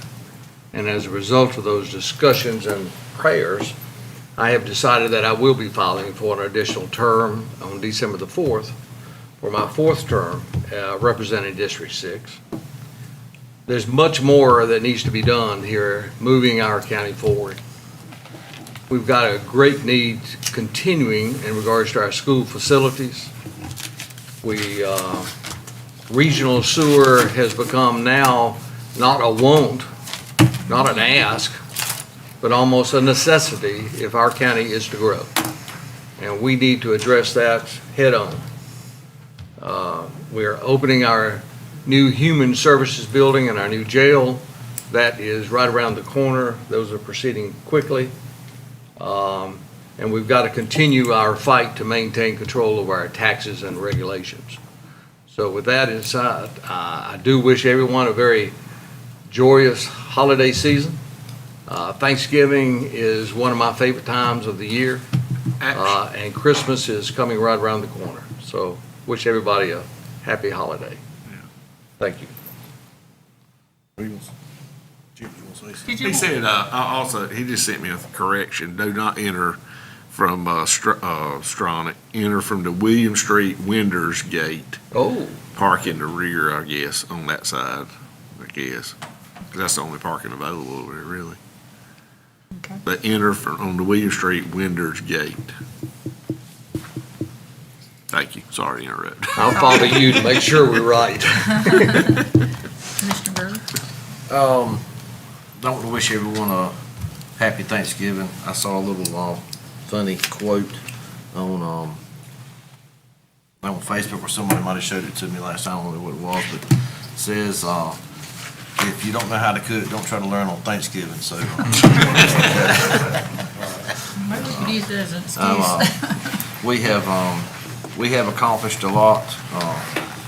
and as a result of those discussions and prayers, I have decided that I will be filing for an additional term on December the 4th for my 4th term representing District 6. There's much more that needs to be done here, moving our county forward. We've got a great need continuing in regards to our school facilities. Regional sewer has become now not a want, not an ask, but almost a necessity if our county is to grow. And we need to address that head on. We are opening our new Human Services building and our new jail. That is right around the corner. Those are proceeding quickly. And we've got to continue our fight to maintain control of our taxes and regulations. So with that inside, I do wish everyone a very joyous holiday season. Thanksgiving is one of my favorite times of the year, and Christmas is coming right around the corner. So wish everybody a happy holiday. Thank you. He said, also, he just sent me a correction. Do not enter from Stronach. Enter from the William Street Winders Gate. Oh. Park in the rear, I guess, on that side, I guess. 'Cause that's the only parking available over there, really. Okay. But enter on the William Street Winders Gate. Thank you. Sorry to interrupt. I'll follow you to make sure we're right. Commissioner Burley? Don't want to wish everyone a happy Thanksgiving. I saw a little funny quote on Facebook, or somebody might have showed it to me last time. I don't know what it was, but it says, if you don't know how to cook, don't try to learn on Thanksgiving. So Maybe we could use it as an excuse. we have accomplished a lot.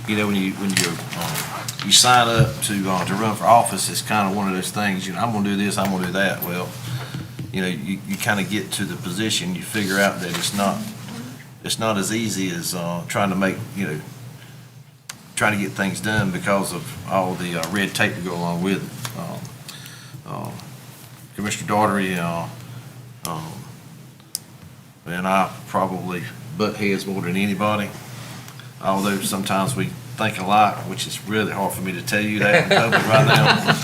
When you sign up to run for office, it's kind of one of those things. I'm going to do this, I'm going to do that. Well, you kind of get to the position, you figure out that it's not as easy as trying to get things done because of all the red tape to go along with it. Commissioner Daugherty and I probably butt heads more than anybody, although sometimes we think alike, which is really hard for me to tell you that in public right now.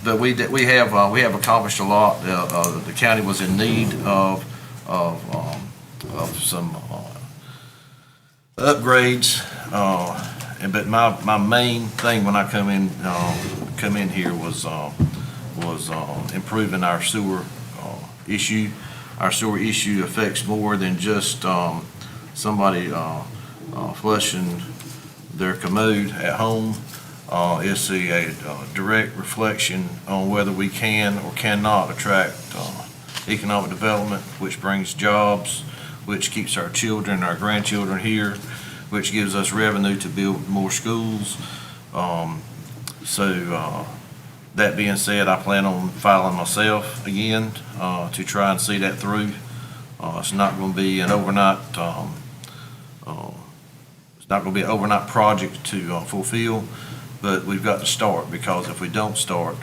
But we have accomplished a lot. The county was in need of some upgrades, but my main thing when I come in here was improving our sewer issue. Our sewer issue affects more than just somebody flushing their commode at home. It's a direct reflection on whether we can or cannot attract economic development, which brings jobs, which keeps our children, our grandchildren here, which gives us revenue to build more schools. That being said, I plan on filing myself again to try and see that through. It's not going to be an overnight. It's not going to be an overnight project to fulfill, but we've got to start, because if we don't start,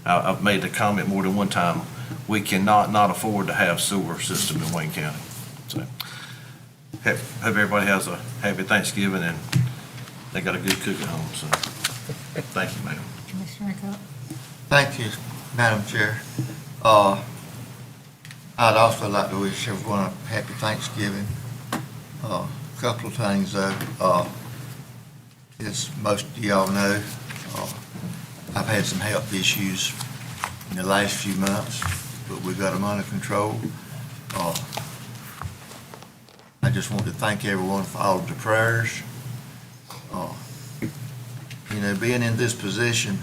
I've made the comment more than one time, we cannot not afford to have sewer system in Wayne County. So, hope everybody has a happy Thanksgiving and they got a good cook at home. So, thank you, ma'am. Commissioner Cook? Thank you, Madam Chair. I'd also like to wish everyone a happy Thanksgiving. A couple of things though. As most of y'all know, I've had some health issues in the last few months, but we've got them under control. I just want to thank everyone for all of the prayers. Being in this position,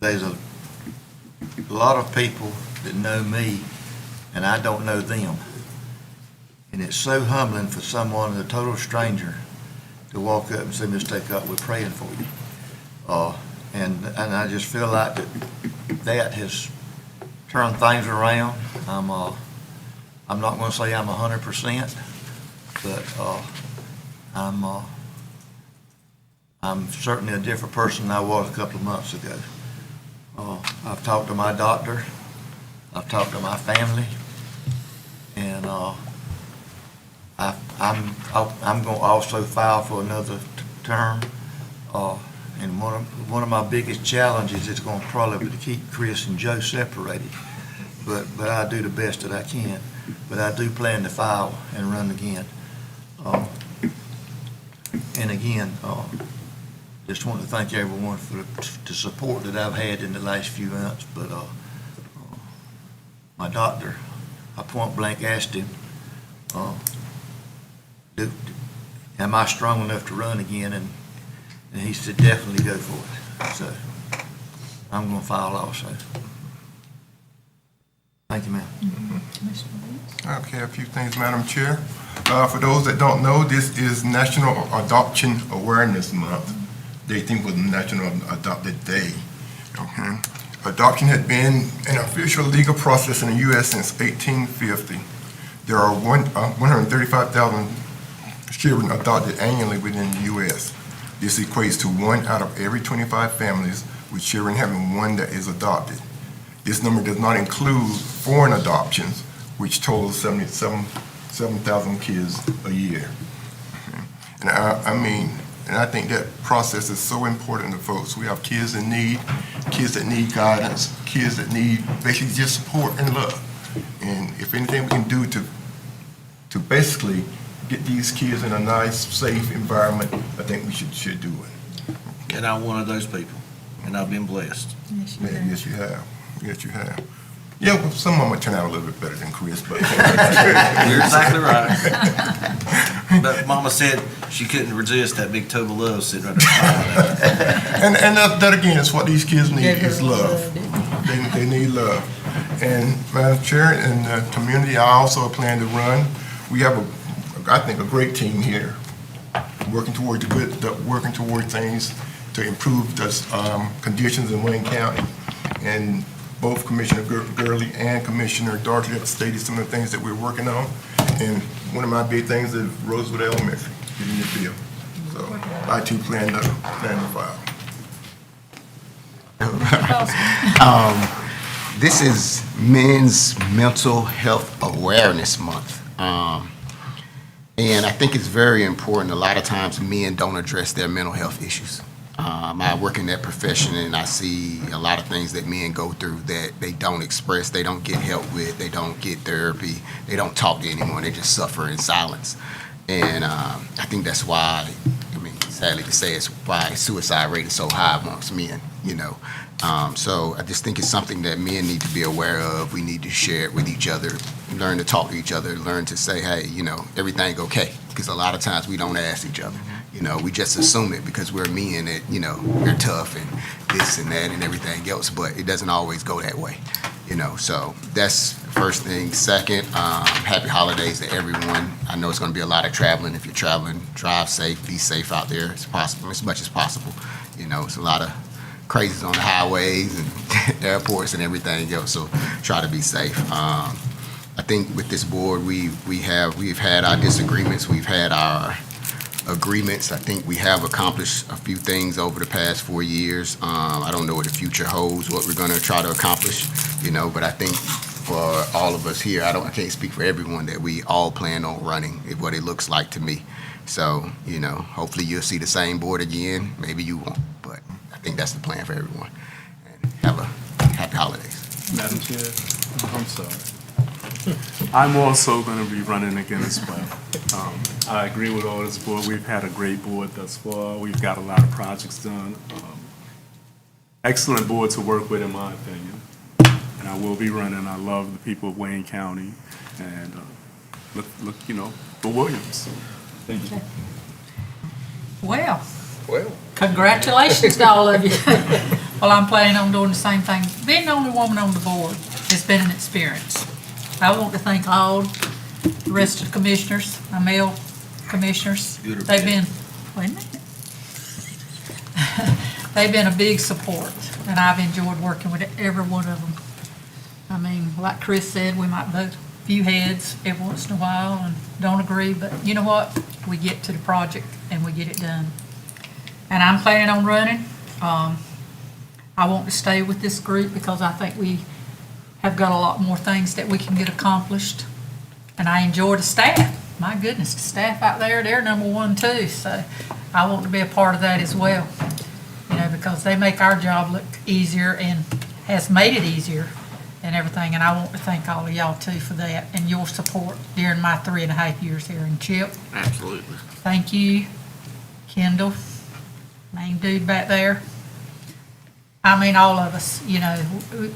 there's a lot of people that know me, and I don't know them. And it's so humbling for someone, a total stranger, to walk up and say, Mr. Aycock, we're praying for you. And I just feel like that has turned things around. I'm not going to say I'm 100%, but I'm certainly a different person than I was a couple of months ago. I've talked to my doctor, I've talked to my family, and I'm going to also file for another term. And one of my biggest challenges is going to probably be to keep Chris and Joe separated. But I do the best that I can. But I do plan to file and run again. And again, just want to thank everyone for the support that I've had in the last few months. But my doctor, I point blank asked him, am I strong enough to run again? And he said, definitely go for it. So I'm going to file also. Thank you, ma'am. Okay, a few things, Madam Chair. For those that don't know, this is National Adoption Awareness Month. They think it was National Adopted Day. Okay. Adoption had been an official legal process in the U.S. since 1850. There are 135,000 children adopted annually within the U.S. This equates to 1 out of every 25 families with children having one that is adopted. This number does not include foreign adoptions, which total 7,000 kids a year. And I think that process is so important to folks. We have kids in need, kids that need guidance, kids that need basically just support and love. And if anything we can do to basically get these kids in a nice, safe environment, I think we should do it. And I'm one of those people, and I've been blessed. Yes, you have. Yes, you have. Yeah, well, some of them would turn out a little bit better than Chris, but. You're exactly right. But Mama said she couldn't resist that big tub of love sitting right there. And that again is what these kids need, is love. They need love. And Madam Chair, in the community, I also plan to run. We have I think a great team here, working toward things to improve the conditions in Wayne County. And both Commissioner Gurley and Commissioner Dartley have stated some of the things that we're working on. And one of my big things is Rosewood Elementary, getting the bill. So I too plan to file. This is Men's Mental Health Awareness Month. And I think it's very important. A lot of times men don't address their mental health issues. I work in that profession and I see a lot of things that men go through that they don't express, they don't get help with, they don't get therapy, they don't talk to anyone, they just suffer in silence. And I think that's why, sadly to say, it's why suicide rate is so high amongst men. you know. So I just think it's something that men need to be aware of. We need to share it with each other, learn to talk to each other, learn to say, hey, you know, everything okay? Because a lot of times we don't ask each other. You know, we just assume it because we're men that, you know, we're tough and this and that and everything else, but it doesn't always go that way, you know. So that's the first thing. Second, happy holidays to everyone. I know it's going to be a lot of traveling. If you're traveling, drive safe, be safe out there as possible, as much as possible. You know, it's a lot of crazies on the highways and airports and everything else, so try to be safe. I think with this board, we've had our disagreements, we've had our agreements. I think we have accomplished a few things over the past 4 years. I don't know what the future holds, what we're gonna try to accomplish, you know, but I think for all of us here, I can't speak for everyone, that we all plan on running, is what it looks like to me. So, you know, hopefully you'll see the same board again. Maybe you won't, but I think that's the plan for everyone. And have a happy holidays. Madam Chair, I'm sorry. I'm also going to be running again as well. I agree with all this board. We've had a great board thus far. We've got a lot of projects done. Excellent board to work with, in my opinion. And I will be running. I love the people of Wayne County, and look, you know, for Williams. Thank you. Well, Well, congratulations to all of you. Well, I'm planning on doing the same thing. Being the only woman on the board has been an experience. I want to thank all the rest of the commissioners, my male commissioners. They've been, wait a minute. They've been a big support, and I've enjoyed working with every one of them. I mean, like Chris said, we might butt a few heads every once in a while and don't agree, but you know what? We get to the project and we get it done. And I'm planning on running. I want to stay with this group because I think we have got a lot more things that we can get accomplished. And I enjoy the staff. My goodness, the staff out there, they're number one too. So I want to be a part of that as well. You know, because they make our job look easier and has made it easier and everything. And I want to thank all of y'all too for that and your support during my 3.5 years here. And Chip, Absolutely. thank you. Kendall, main dude back there. I mean, all of us, you know,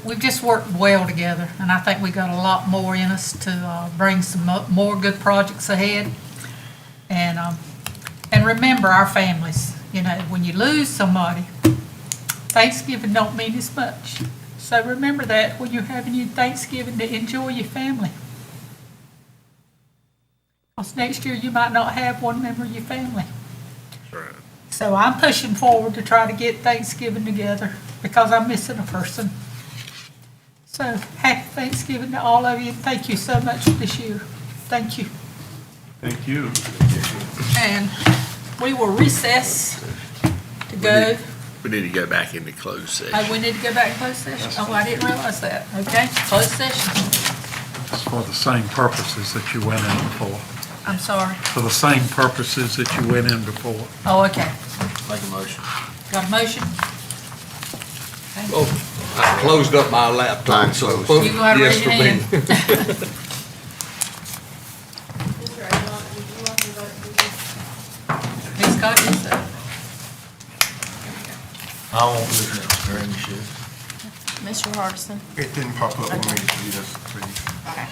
we've just worked well together, and I think we got a lot more in us to bring some more good projects ahead. And remember our families. You know, when you lose somebody, Thanksgiving don't mean as much. So remember that when you're having your Thanksgiving, to enjoy your family. Because next year you might not have one member of your family. That's right. So I'm pushing forward to try to get Thanksgiving together because I'm missing a person. So happy Thanksgiving to all of you, and thank you so much this year. Thank you. Thank you. And we will recess to go. We need to go back into closed session. Oh, we need to go back to closed session? Oh, I didn't realize that. Okay, closed session. It's for the same purposes that you went in before. I'm sorry. For the same purposes that you went in before. Oh, okay. Make a motion. Got a motion? oh, I closed up my laptop, so. You go ahead and yes raise for your me. hand. He's got his, I won't listen to Mr. Shit. Mr. Hardison. It didn't pop up for me to see this, please. Okay.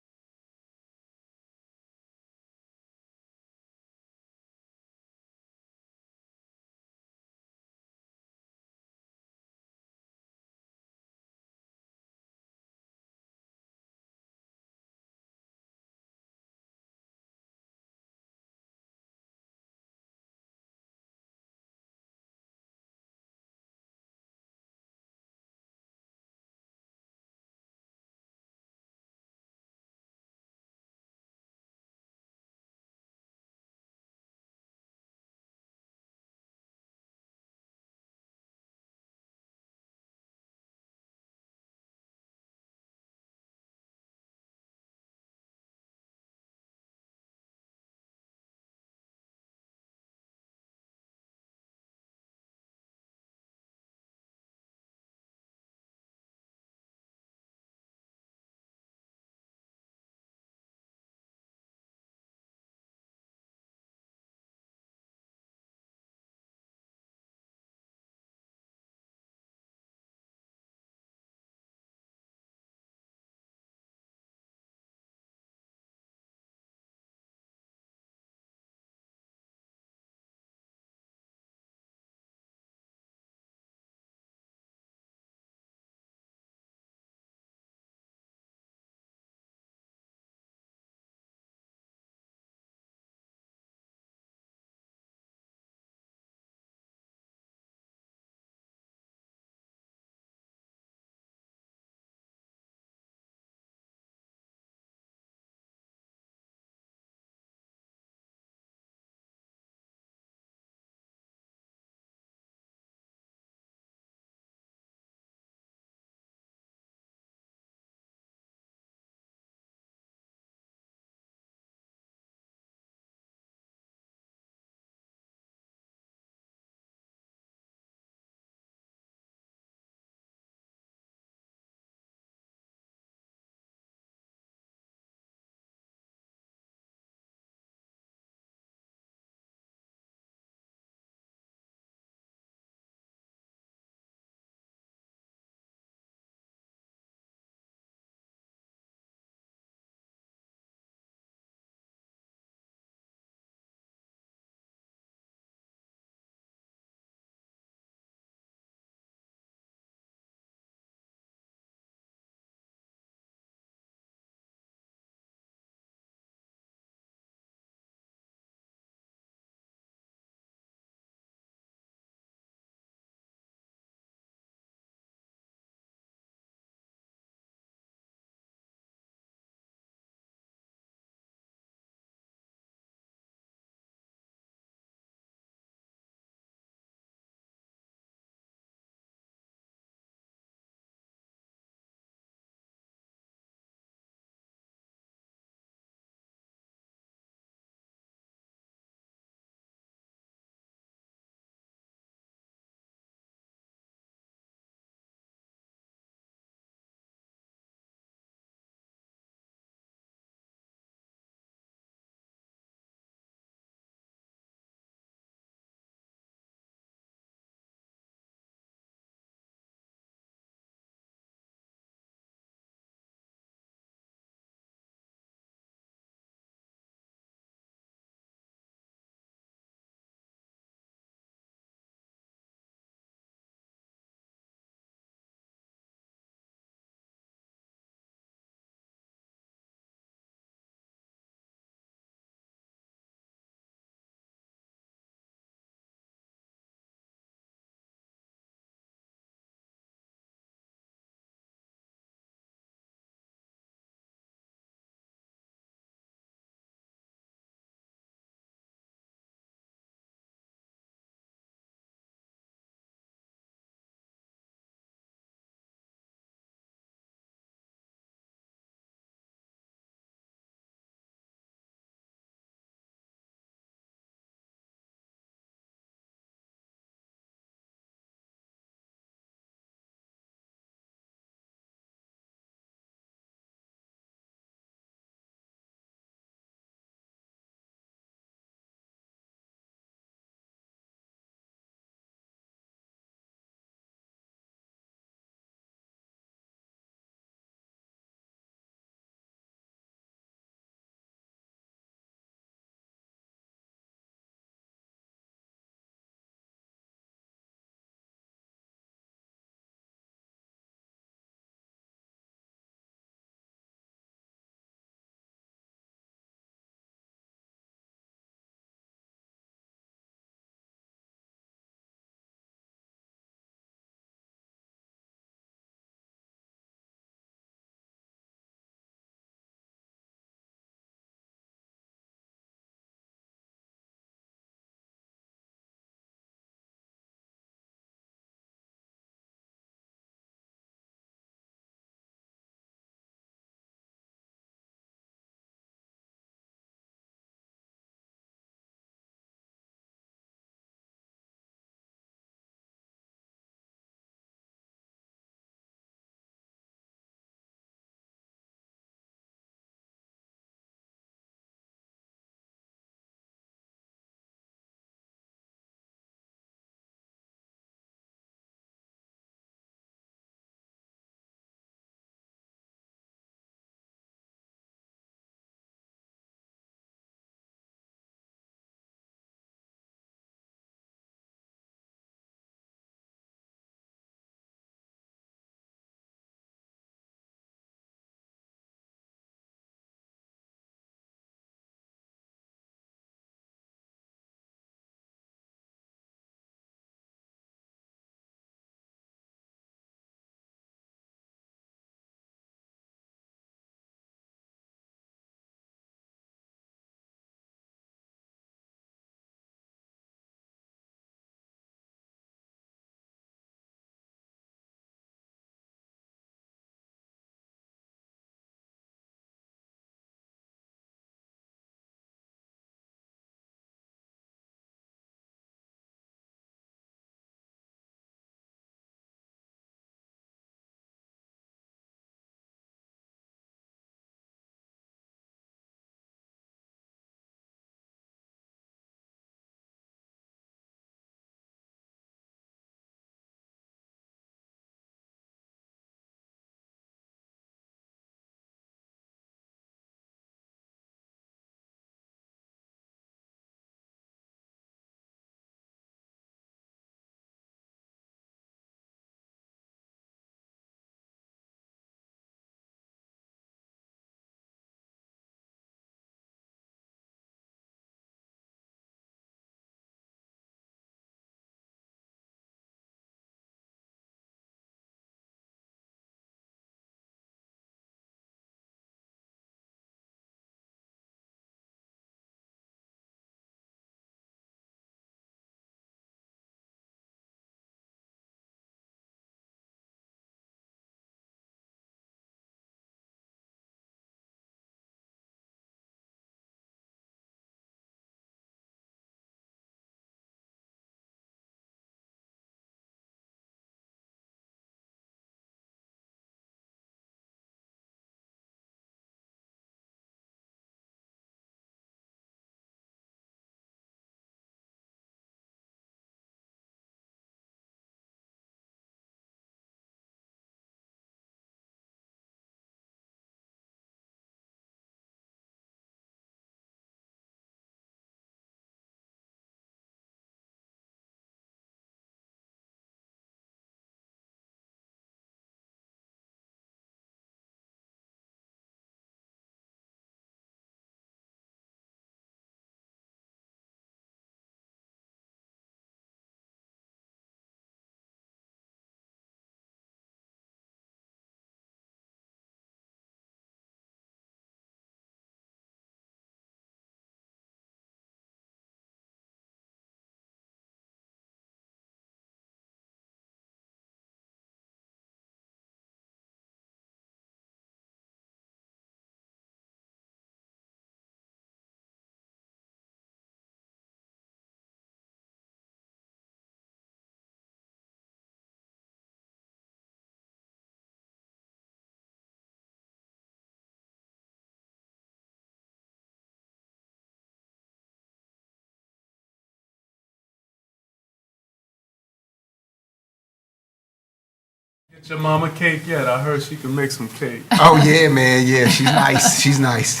Get your mama cake yet? I heard she can make some cake. Oh, yeah, man, yeah, she's nice, she's nice.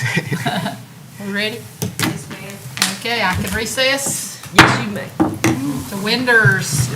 We ready? Yes, ma'am. Okay, I can recess Yes, you may. to Winders